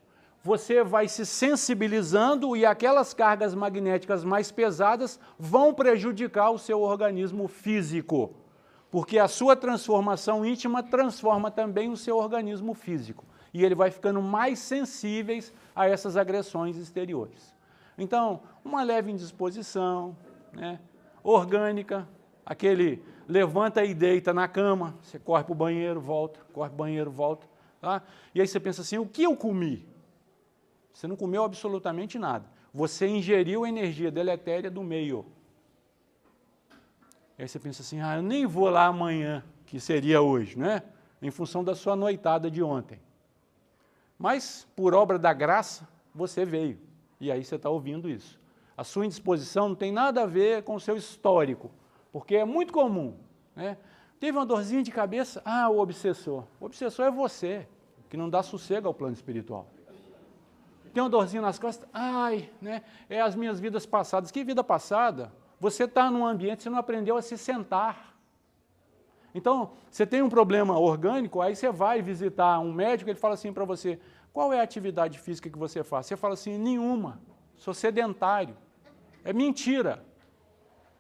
Você vai se sensibilizando e aquelas cargas magnéticas mais pesadas vão prejudicar o seu organismo físico, porque a sua transformação íntima transforma também o seu organismo físico, e ele vai ficando mais sensíveis a essas agressões exteriores. Então, uma leve indisposição, né, orgânica, aquele levanta e deita na cama, você corre para o banheiro, volta, corre para o banheiro, volta, tá? E aí você pensa assim, o que eu comi? Você não comeu absolutamente nada. Você ingeriu a energia deletéria do meio. Aí você pensa assim, eu nem vou lá amanhã, que seria hoje, né? Em função da sua noitada de ontem. Mas, por obra da graça, você veio. E aí você está ouvindo isso. A sua indisposição não tem nada a ver com o seu histórico, porque é muito comum, né? Teve uma dorzinha de cabeça, o obsessor. O obsessor é você, que não dá sossego ao plano espiritual. Tem uma dorzinha nas costas, né? É as minhas vidas passadas. Que vida passada? Você está num ambiente, você não aprendeu a se sentar. Então, você tem um problema orgânico, aí você vai visitar um médico, ele fala assim para você, qual é a atividade física que você faz? Você fala assim, nenhuma, sou sedentário. É mentira.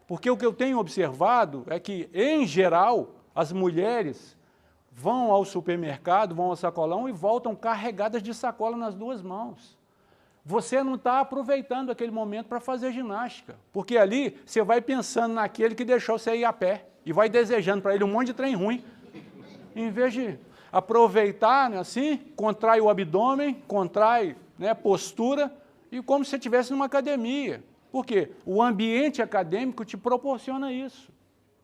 Porque o que eu tenho observado é que, em geral, as mulheres vão ao supermercado, vão ao sacolão e voltam carregadas de sacola nas duas mãos. Você não está aproveitando aquele momento para fazer ginástica, porque ali você vai pensando naquele que deixou você ir a pé e vai desejando para ele um monte de trem ruim, em vez de aproveitar, né, assim, contrai o abdômen, contrai, né, postura, e como se você estivesse numa academia. Por quê? O ambiente acadêmico te proporciona isso.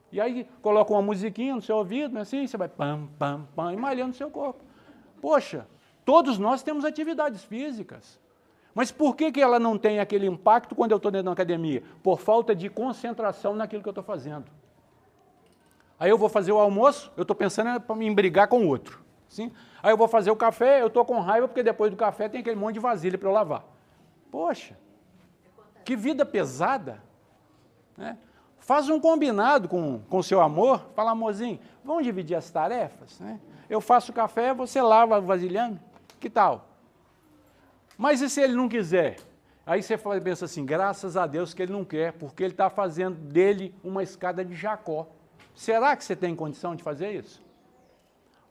E aí coloca uma musiquinha no seu ouvido, né, assim, você vai pam, pam, pam, e malhando o seu corpo. Poxa, todos nós temos atividades físicas. Mas por que ela não tem aquele impacto quando eu estou dentro da academia? Por falta de concentração naquilo que eu estou fazendo. Aí eu vou fazer o almoço, eu estou pensando para me brigar com o outro. Sim? Aí eu vou fazer o café, eu estou com raiva porque depois do café tem aquele monte de vasilha para eu lavar. Poxa, que vida pesada. Né? Faz um combinado com o seu amor, fala, amorzinho, vamos dividir as tarefas? Né? Eu faço o café, você lava o vasilhame, que tal? Mas e se ele não quiser? Aí você pensa assim, graças a Deus que ele não quer, porque ele está fazendo dele uma escada de Jacó. Será que você tem condição de fazer isso?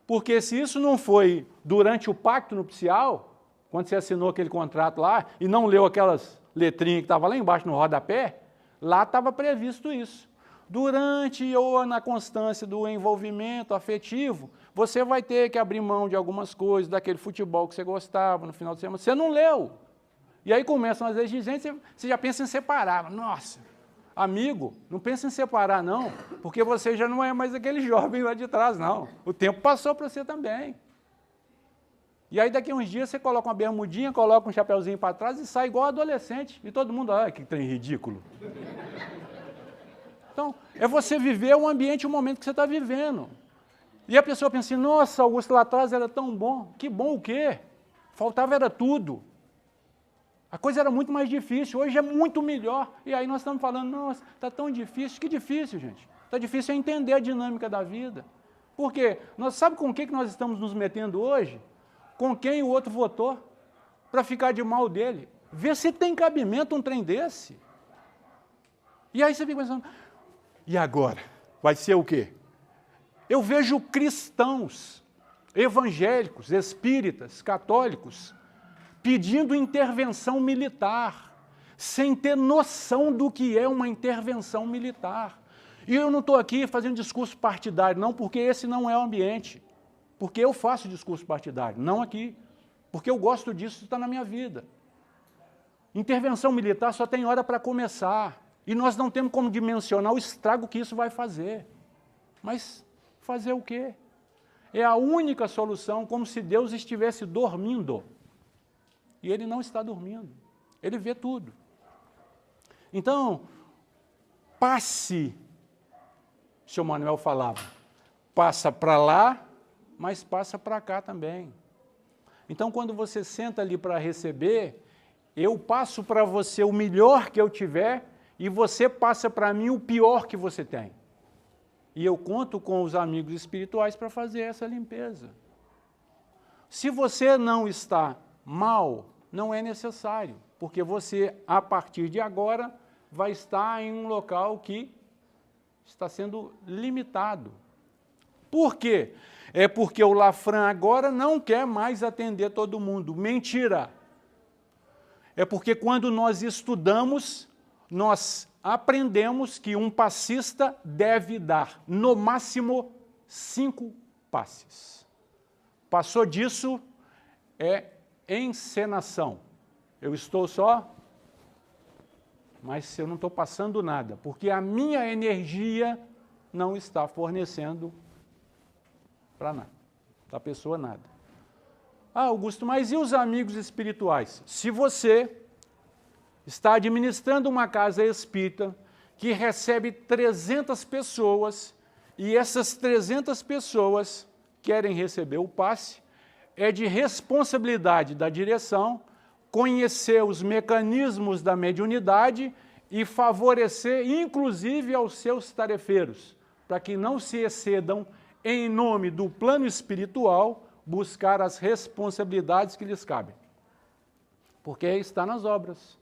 Porque se isso não foi durante o pacto nupcial, quando você assinou aquele contrato lá, e não leu aquelas letrinhas que estavam lá embaixo no rodapé, lá estava previsto isso. Durante ou na constância do envolvimento afetivo, você vai ter que abrir mão de algumas coisas, daquele futebol que você gostava no final de semana. Você não leu. E aí começam as exigências, você já pensa em separar. Nossa, amigo, não pensa em separar não, porque você já não é mais aquele jovem lá de trás, não. O tempo passou para você também. E aí daqui a uns dias você coloca uma bermudinha, coloca um chapeuzinho para trás e sai igual adolescente. E todo mundo, que trem ridículo. Então, é você viver o ambiente, o momento que você está vivendo. E a pessoa pensa assim, nossa, Augusto, lá atrás era tão bom. Que bom o quê? Faltava era tudo. A coisa era muito mais difícil, hoje é muito melhor. E aí nós estamos falando, nossa, está tão difícil. Que difícil, gente. Está difícil é entender a dinâmica da vida. Por quê? Sabe com o que nós estamos nos metendo hoje? Com quem o outro votou, para ficar de mal dele. Vê se tem cabimento um trem desse. E aí você fica pensando, e agora? Vai ser o quê? Eu vejo cristãos, evangélicos, espíritas, católicos, pedindo intervenção militar, sem ter noção do que é uma intervenção militar. E eu não estou aqui fazendo discurso partidário, não, porque esse não é o ambiente. Porque eu faço discurso partidário, não aqui. Porque eu gosto disso, está na minha vida. Intervenção militar só tem hora para começar. E nós não temos como dimensionar o estrago que isso vai fazer. Mas fazer o quê? É a única solução, como se Deus estivesse dormindo. E Ele não está dormindo. Ele vê tudo. Então, passe, o senhor Manuel falava, passa para lá, mas passa para cá também. Então, quando você senta ali para receber, eu passo para você o melhor que eu tiver e você passa para mim o pior que você tem. E eu conto com os amigos espirituais para fazer essa limpeza. Se você não está mal, não é necessário, porque você, a partir de agora, vai estar em um local que está sendo limitado. Por quê? É porque o Lafran agora não quer mais atender todo mundo. Mentira! É porque quando nós estudamos, nós aprendemos que um passista deve dar, no máximo, 5 passes. Passou disso, é encenação. Eu estou só, mas eu não estou passando nada, porque a minha energia não está fornecendo para nada, para a pessoa nada. Ah, Augusto, mas e os amigos espirituais? Se você está administrando uma casa espírita que recebe 300 pessoas e essas 300 pessoas querem receber o passe, é de responsabilidade da direção conhecer os mecanismos da mediunidade e favorecer, inclusive, aos seus tarefeiros, para que não se excedam em nome do plano espiritual, buscar as responsabilidades que lhes cabem. Porque está nas obras.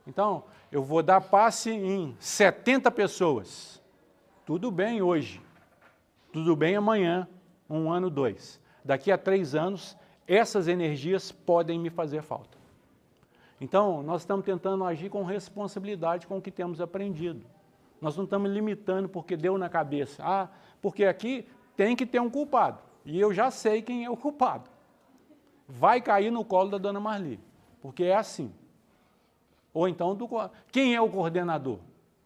Então, eu vou dar passe em 70 pessoas. Tudo bem hoje. Tudo bem amanhã, 1 ano, 2. Daqui a 3 anos, essas energias podem me fazer falta. Então, nós estamos tentando agir com responsabilidade com o que temos aprendido. Nós não estamos limitando porque deu na cabeça. Ah, porque aqui tem que ter um culpado. E eu já sei quem é o culpado. Vai cair no colo da dona Marli, porque é assim. Ou então, quem é o coordenador?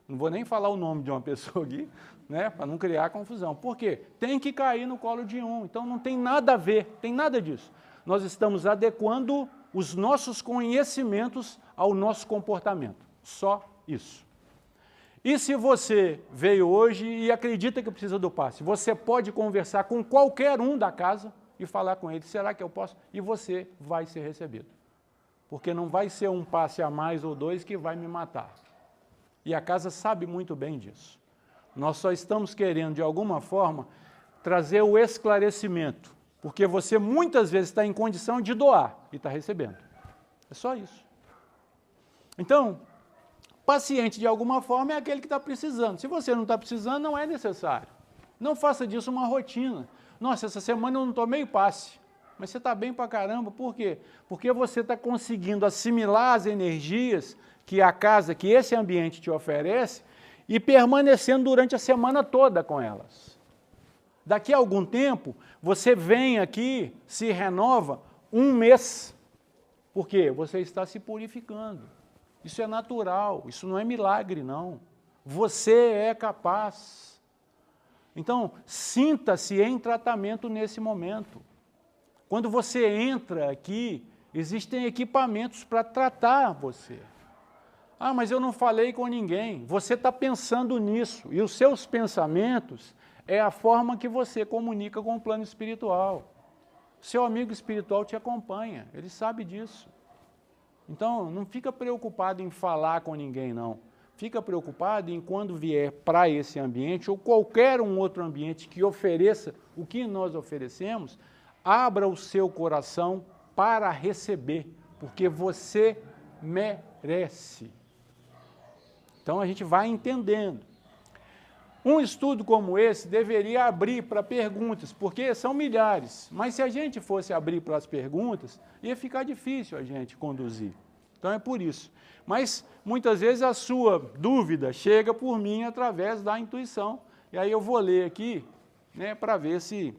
Não vou nem falar o nome de uma pessoa aqui, né, para não criar confusão. Por quê? Tem que cair no colo de um. Então, não tem nada a ver, tem nada disso. Nós estamos adequando os nossos conhecimentos ao nosso comportamento. Só isso. E se você veio hoje e acredita que precisa do passe, você pode conversar com qualquer um da casa e falar com ele, será que eu posso? E você vai ser recebido. Porque não vai ser um passe a mais ou dois que vai me matar. E a casa sabe muito bem disso. Nós só estamos querendo, de alguma forma, trazer o esclarecimento, porque você muitas vezes está em condição de doar e está recebendo. É só isso. Então, paciente, de alguma forma, é aquele que está precisando. Se você não está precisando, não é necessário. Não faça disso uma rotina. Nossa, essa semana eu não tomei passe. Mas você está bem pra caramba. Por quê? Porque você está conseguindo assimilar as energias que a casa, que esse ambiente te oferece e permanecendo durante a semana toda com elas. Daqui a algum tempo, você vem aqui, se renova um mês. Por quê? Você está se purificando. Isso é natural, isso não é milagre, não. Você é capaz. Então, sinta-se em tratamento nesse momento. Quando você entra aqui, existem equipamentos para tratar você. Ah, mas eu não falei com ninguém. Você está pensando nisso. E os seus pensamentos é a forma que você comunica com o plano espiritual. Seu amigo espiritual te acompanha, ele sabe disso. Então, não fica preocupado em falar com ninguém, não. Fica preocupado em quando vier para esse ambiente ou qualquer um outro ambiente que ofereça o que nós oferecemos, abra o seu coração para receber, porque você merece. Então, a gente vai entendendo. Um estudo como esse deveria abrir para perguntas, porque são milhares, mas se a gente fosse abrir para as perguntas, ia ficar difícil a gente conduzir. Então é por isso. Mas muitas vezes a sua dúvida chega por mim através da intuição, e aí eu vou ler aqui, né, para ver se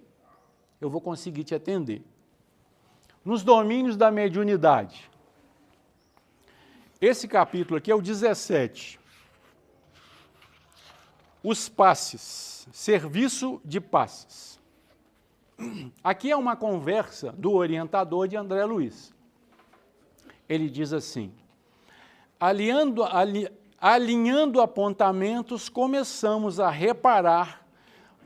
eu vou conseguir te atender. Nos domínios da mediunidade. Esse capítulo aqui é o 17. Os passes, serviço de passes. Aqui é uma conversa do orientador de André Luiz. Ele diz assim, alinhando apontamentos, começamos a reparar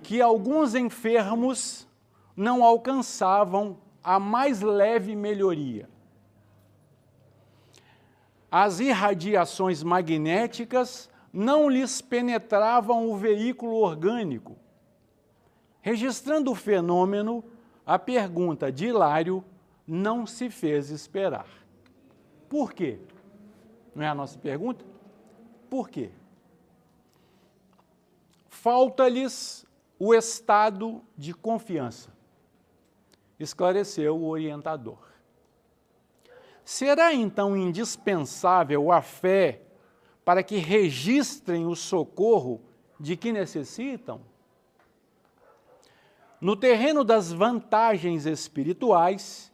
que alguns enfermos não alcançavam a mais leve melhoria. As irradiações magnéticas não lhes penetravam o veículo orgânico. Registrando o fenômeno, a pergunta de Hilário não se fez esperar. Por quê? Não é a nossa pergunta? Por quê? Falta-lhes o estado de confiança, esclareceu o orientador. Será então indispensável a fé para que registrem o socorro de que necessitam? No terreno das vantagens espirituais,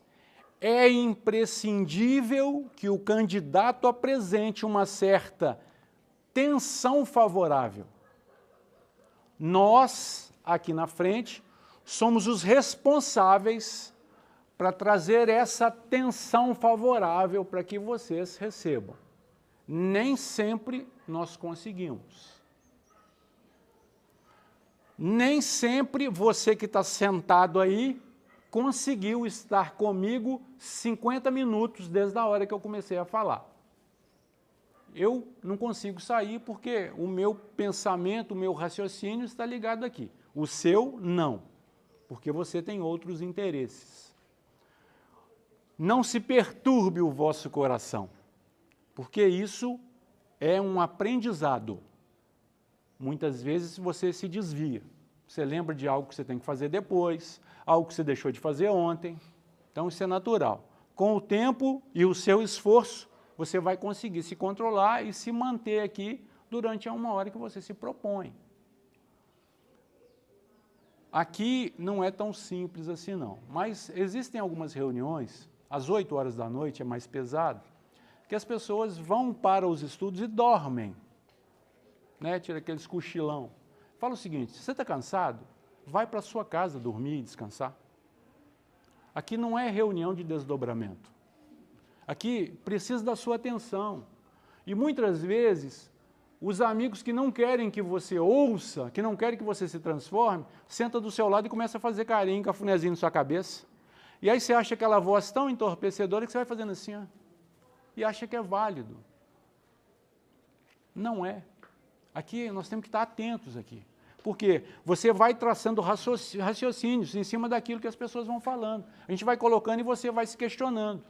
é imprescindível que o candidato apresente uma certa tensão favorável. Nós, aqui na frente, somos os responsáveis para trazer essa tensão favorável para que vocês recebam. Nem sempre nós conseguimos. Nem sempre você que está sentado aí conseguiu estar comigo 50 minutos desde a hora que eu comecei a falar. Eu não consigo sair porque o meu pensamento, o meu raciocínio está ligado aqui. O seu, não, porque você tem outros interesses. Não se perturbe o vosso coração, porque isso é um aprendizado. Muitas vezes você se desvia. Você lembra de algo que você tem que fazer depois, algo que você deixou de fazer ontem. Então, isso é natural. Com o tempo e o seu esforço, você vai conseguir se controlar e se manter aqui durante uma hora que você se propõe. Aqui não é tão simples assim, não. Mas existem algumas reuniões, às 8 horas da noite, é mais pesado, que as pessoas vão para os estudos e dormem, né? Tira aqueles cochilão. Fala o seguinte, se você está cansado, vai para a sua casa dormir e descansar. Aqui não é reunião de desdobramento. Aqui precisa da sua atenção. E muitas vezes, os amigos que não querem que você ouça, que não querem que você se transforme, senta do seu lado e começa a fazer carinho, cafunézinho na sua cabeça. E aí você acha aquela voz tão entorpecedora que você vai fazendo assim, ó, e acha que é válido. Não é. Aqui nós temos que estar atentos aqui. Porque você vai traçando raciocínios em cima daquilo que as pessoas vão falando. A gente vai colocando e você vai se questionando.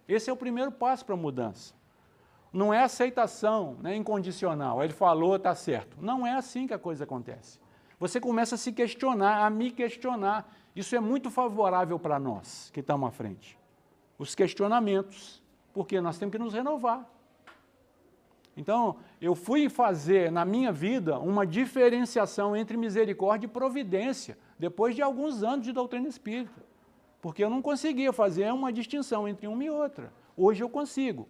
Esse é o primeiro passo para a mudança. Não é aceitação, né, incondicional. Ele falou, está certo. Não é assim que a coisa acontece. Você começa a se questionar, a me questionar. Isso é muito favorável para nós que estamos à frente. Os questionamentos, porque nós temos que nos renovar. Então, eu fui fazer na minha vida uma diferenciação entre misericórdia e providência, depois de alguns anos de doutrina espírita. Porque eu não conseguia fazer uma distinção entre uma e outra. Hoje eu consigo.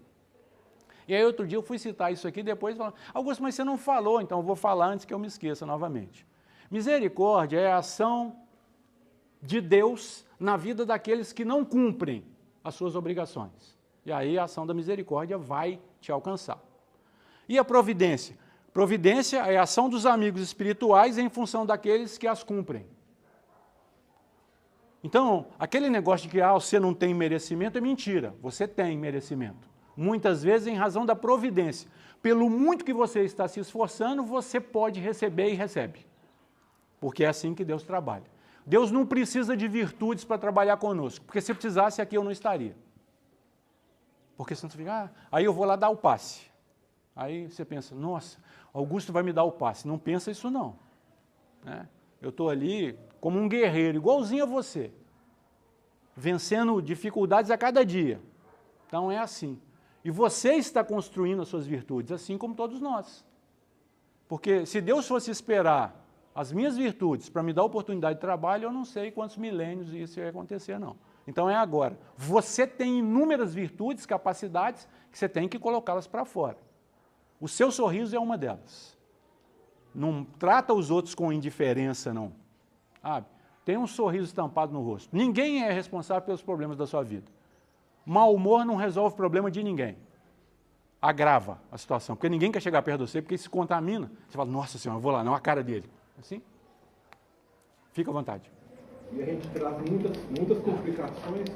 E aí outro dia eu fui citar isso aqui, depois falando, Augusto, mas você não falou, então eu vou falar antes que eu me esqueça novamente. Misericórdia é a ação de Deus na vida daqueles que não cumprem as suas obrigações. E aí a ação da misericórdia vai te alcançar. E a providência? Providência é a ação dos amigos espirituais em função daqueles que as cumprem. Então, aquele negócio de que você não tem merecimento é mentira. Você tem merecimento. Muitas vezes em razão da providência. Pelo muito que você está se esforçando, você pode receber e recebe. Porque é assim que Deus trabalha. Deus não precisa de virtudes para trabalhar conosco. Porque se precisasse aqui eu não estaria. Porque senão você fica, aí eu vou lá dar o passe. Aí você pensa, nossa, Augusto vai me dar o passe. Não pensa isso não. Né? Eu estou ali como um guerreiro, igualzinho a você. Vencendo dificuldades a cada dia. Então é assim. E você está construindo as suas virtudes, assim como todos nós. Porque se Deus fosse esperar as minhas virtudes para me dar oportunidade de trabalho, eu não sei quantos milênios isso ia acontecer, não. Então é agora. Você tem inúmeras virtudes, capacidades, que você tem que colocá-las para fora. O seu sorriso é uma delas. Não trata os outros com indiferença, não. Tem um sorriso estampado no rosto. Ninguém é responsável pelos problemas da sua vida. Mau humor não resolve o problema de ninguém. Agrava a situação, porque ninguém quer chegar perto de você, porque se contamina. Você fala, nossa senhora, eu vou lá, não, a cara dele. Assim? Fica à vontade. E a gente traz muitas complicações,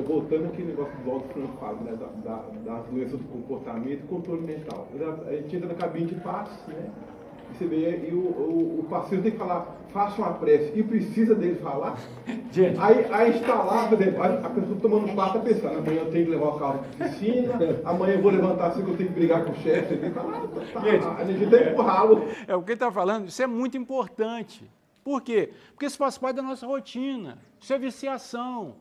voltando aquele negócio do Waldo Franco fala, né, das doenças do comportamento e controle mental. A gente entra na cabine de passe, né, e você vê, e o paciente tem que falar, faça uma prece, e precisa dele falar. Gente. Aí está lá, por exemplo, a pessoa tomando passe, está pensando, amanhã eu tenho que levar o carro para a piscina, amanhã eu vou levantar assim que eu tenho que brigar com o chefe, a gente tem que empurrá-lo. O que ele está falando, isso é muito importante. Por quê? Porque isso faz parte da nossa rotina, isso é viciação.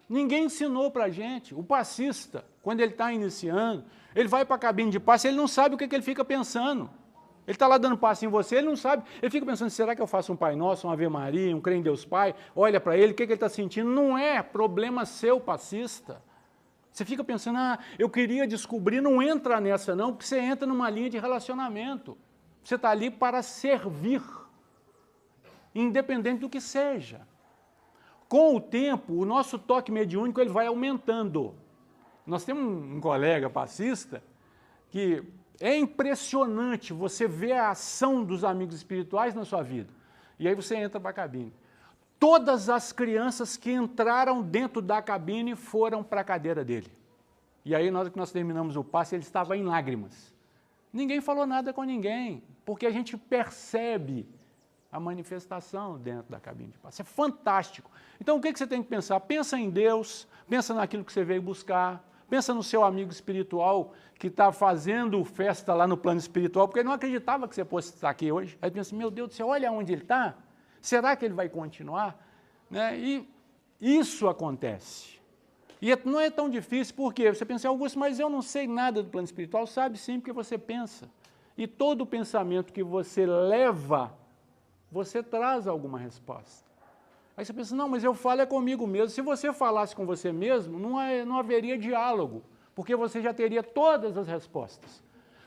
Ninguém ensinou para a gente. O passista, quando ele está iniciando, ele vai para a cabine de passe, ele não sabe o que ele fica pensando. Ele está lá dando passe em você, ele não sabe, ele fica pensando, será que eu faço um Pai Nosso, uma Ave Maria, um Crê em Deus Pai? Olha para ele, o que ele está sentindo? Não é problema seu, passista. Você fica pensando, eu queria descobrir, não entra nessa não, porque você entra numa linha de relacionamento. Você está ali para servir. Independente do que seja. Com o tempo, o nosso toque mediúnico ele vai aumentando. Nós temos um colega passista que é impressionante você ver a ação dos amigos espirituais na sua vida. E aí você entra para a cabine. Todas as crianças que entraram dentro da cabine foram para a cadeira dele. E aí, na hora que nós terminamos o passe, ele estava em lágrimas. Ninguém falou nada com ninguém, porque a gente percebe a manifestação dentro da cabine de passe. É fantástico. Então, o que você tem que pensar? Pensa em Deus, pensa naquilo que você veio buscar, pensa no seu amigo espiritual que está fazendo festa lá no plano espiritual, porque ele não acreditava que você fosse estar aqui hoje. Aí pensa, meu Deus do céu, olha onde ele está. Será que ele vai continuar? Né? E isso acontece. E não é tão difícil, porque você pensa, Augusto, mas eu não sei nada do plano espiritual. Sabe sim, porque você pensa. E todo o pensamento que você leva, você traz alguma resposta. Aí você pensa, não, mas eu falo comigo mesmo. Se você falasse com você mesmo, não haveria diálogo, porque você já teria todas as respostas.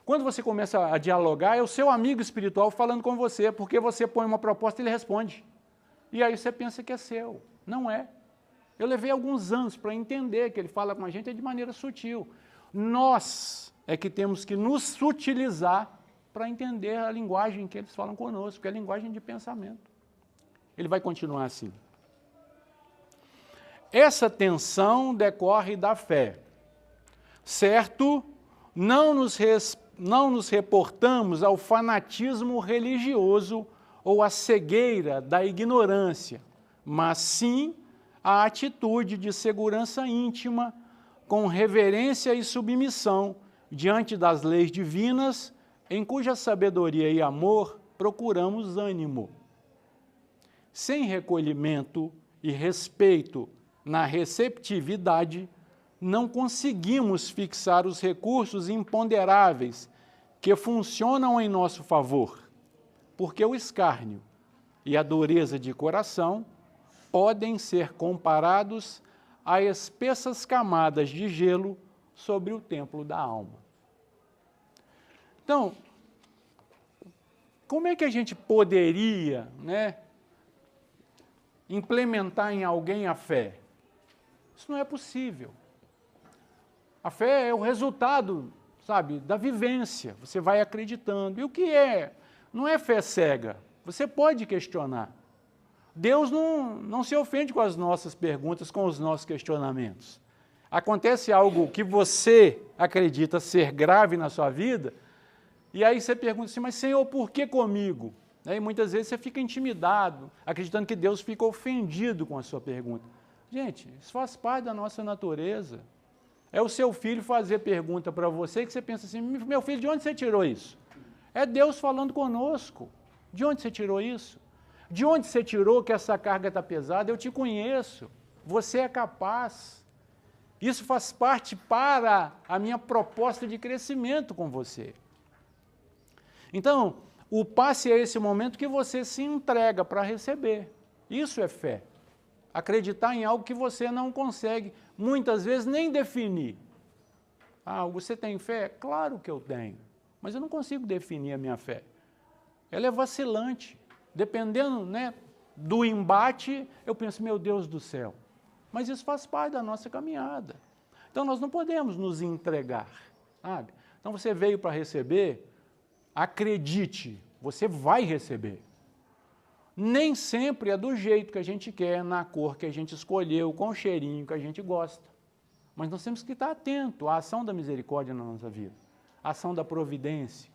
Quando você começa a dialogar, é o seu amigo espiritual falando com você, porque você põe uma proposta e ele responde. E aí você pensa que é seu. Não é. Eu levei alguns anos para entender que ele fala com a gente de maneira sutil. Nós é que temos que nos sutilizar para entender a linguagem que eles falam conosco, que é a linguagem de pensamento. Ele vai continuar assim. Essa tensão decorre da fé. Certo, não nos reportamos ao fanatismo religioso ou à cegueira da ignorância, mas sim à atitude de segurança íntima, com reverência e submissão diante das leis divinas, em cuja sabedoria e amor procuramos ânimo. Sem recolhimento e respeito na receptividade, não conseguimos fixar os recursos imponderáveis que funcionam em nosso favor, porque o escárnio e a dureza de coração podem ser comparados a espessas camadas de gelo sobre o templo da alma. Então, como é que a gente poderia, implementar em alguém a fé? Isso não é possível. A fé é o resultado, da vivência. Você vai acreditando. E o que é? Não é fé cega. Você pode questionar. Deus não se ofende com as nossas perguntas, com os nossos questionamentos. Acontece algo que você acredita ser grave na sua vida, e aí você pergunta assim, mas Senhor, por que comigo? E muitas vezes você fica intimidado, acreditando que Deus fica ofendido com a sua pergunta. Gente, isso faz parte da nossa natureza. É o seu filho fazer pergunta para você que você pensa assim, meu filho, de onde você tirou isso? É Deus falando conosco. De onde você tirou isso? De onde você tirou que essa carga está pesada? Eu te conheço. Você é capaz. Isso faz parte para a minha proposta de crescimento com você. Então, o passe é esse momento que você se entrega para receber. Isso é fé. Acreditar em algo que você não consegue, muitas vezes, nem definir. Você tem fé? Claro que eu tenho, mas eu não consigo definir a minha fé. Ela é vacilante. Dependendo do embate, eu penso, meu Deus do céu. Mas isso faz parte da nossa caminhada. Então, nós não podemos nos entregar, sabe? Então, você veio para receber, acredite, você vai receber. Nem sempre é do jeito que a gente quer, na cor que a gente escolheu, com o cheirinho que a gente gosta. Mas nós temos que estar atento à ação da misericórdia na nossa vida, à ação da providência.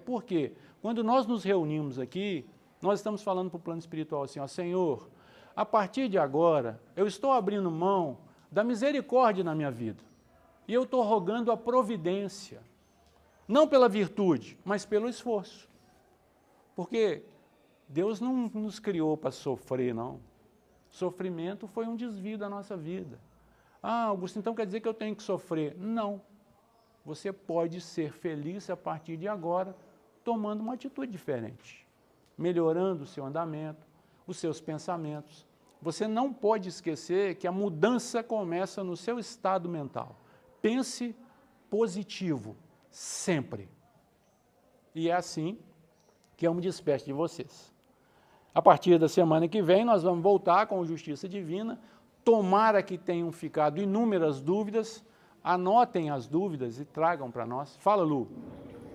Por quê? Quando nós nos reunimos aqui, nós estamos falando para o plano espiritual assim, Senhor, a partir de agora, eu estou abrindo mão da misericórdia na minha vida. E eu estou rogando a providência, não pela virtude, mas pelo esforço. Porque Deus não nos criou para sofrer, não. Sofrimento foi um desvio da nossa vida. Augusto, então quer dizer que eu tenho que sofrer? Não. Você pode ser feliz a partir de agora, tomando uma atitude diferente, melhorando o seu andamento, os seus pensamentos. Você não pode esquecer que a mudança começa no seu estado mental. Pense positivo, sempre. E é assim que eu me despeço de vocês. A partir da semana que vem, nós vamos voltar com Justiça Divina. Tomara que tenham ficado inúmeras dúvidas. Anotem as dúvidas e tragam para nós. Fala, Lu.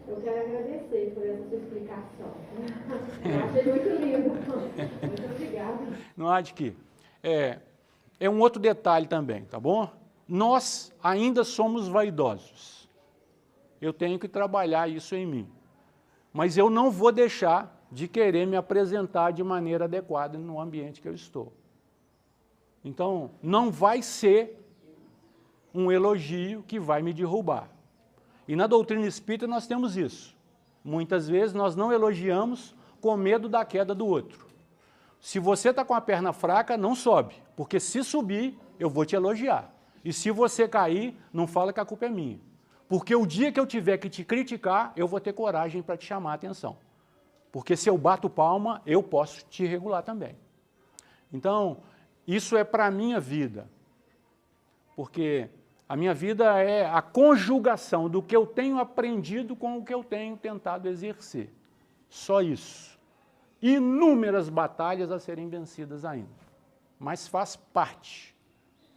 Eu quero agradecer por essa sua explicação. Eu achei muito lindo. Muito obrigada. Não há de quê. É um outro detalhe também, tá bom? Nós ainda somos vaidosos. Eu tenho que trabalhar isso em mim. Mas eu não vou deixar de querer me apresentar de maneira adequada no ambiente que eu estou. Então, não vai ser um elogio que vai me derrubar. E na doutrina espírita nós temos isso. Muitas vezes nós não elogiamos com medo da queda do outro. Se você está com a perna fraca, não sobe, porque se subir, eu vou te elogiar. E se você cair, não fala que a culpa é minha. Porque o dia que eu tiver que te criticar, eu vou ter coragem para te chamar a atenção. Porque se eu bato palma, eu posso te regular também. Então, isso é para a minha vida. Porque a minha vida é a conjugação do que eu tenho aprendido com o que eu tenho tentado exercer. Só isso. Inúmeras batalhas a serem vencidas ainda. Mas faz parte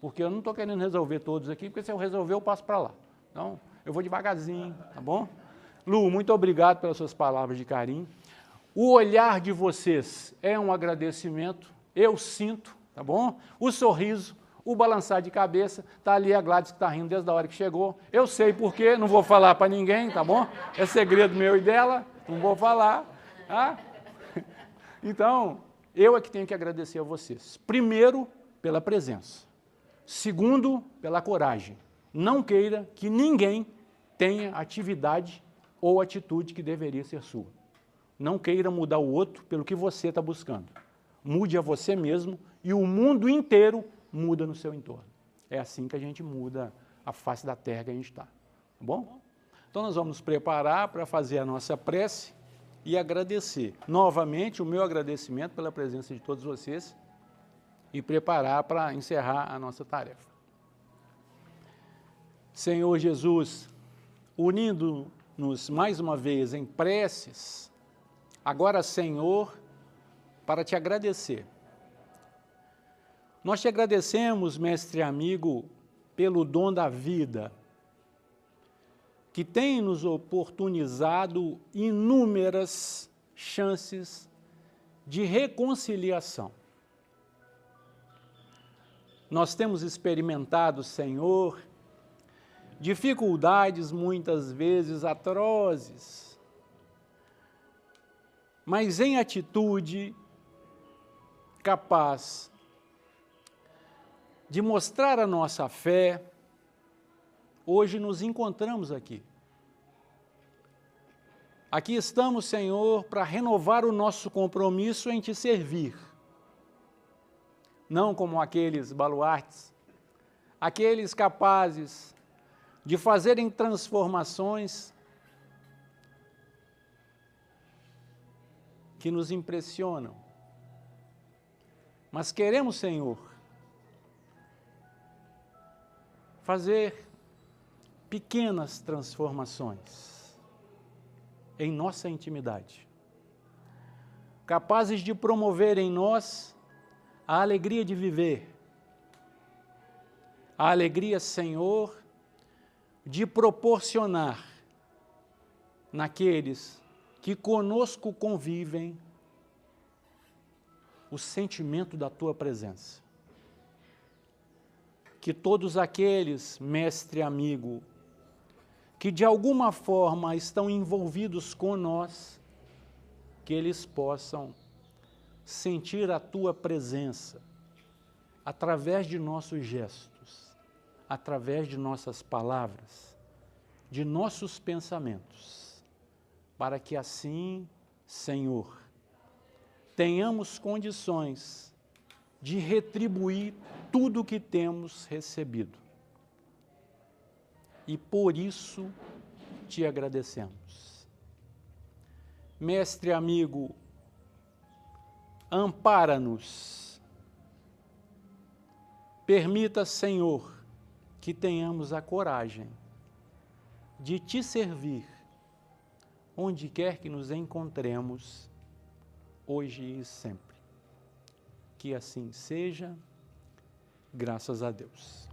porque eu não estou querendo resolver todos aqui, porque se eu resolver eu passo para lá. Então, eu vou devagarzinho, tá bom? Lu, muito obrigado pelas suas palavras de carinho. O olhar de vocês é um agradecimento, eu sinto, tá bom? O sorriso, o balançar de cabeça, tá ali a Gladys que está rindo desde a hora que chegou. Eu sei por quê, não vou falar para ninguém, tá bom? É segredo meu e dela, não vou falar, tá? Então, eu é que tenho que agradecer a vocês. Primeiro, pela presença. Segundo, pela coragem. Não queira que ninguém tenha atividade ou atitude que deveria ser sua. Não queira mudar o outro pelo que você está buscando. Mude a você mesmo e o mundo inteiro muda no seu entorno. É assim que a gente muda a face da terra que a gente está. Tá bom? Então nós vamos nos preparar para fazer a nossa prece e agradecer. Novamente, o meu agradecimento pela presença de todos vocês e preparar para encerrar a nossa tarefa. Senhor Jesus, unindo-nos mais uma vez em preces, agora, Senhor, para te agradecer. Nós te agradecemos, mestre amigo, pelo dom da vida, que tem nos oportunizado inúmeras chances de reconciliação. Nós temos experimentado, Senhor, dificuldades muitas vezes atrozes, mas em atitude capaz de mostrar a nossa fé, hoje nos encontramos aqui. Aqui estamos, Senhor, para renovar o nosso compromisso em te servir. Não como aqueles baluartes, aqueles capazes de fazerem transformações que nos impressionam. Mas queremos, Senhor, fazer pequenas transformações em nossa intimidade, capazes de promover em nós a alegria de viver, a alegria, Senhor, de proporcionar naqueles que conosco convivem o sentimento da tua presença. Que todos aqueles, mestre amigo, que de alguma forma estão envolvidos com nós, que eles possam sentir a tua presença através de nossos gestos, através de nossas palavras, de nossos pensamentos, para que assim, Senhor, tenhamos condições de retribuir tudo o que temos recebido. E por isso te agradecemos. Mestre amigo, ampara-nos. Permita, Senhor, que tenhamos a coragem de te servir, onde quer que nos encontremos, hoje e sempre. Que assim seja, graças a Deus.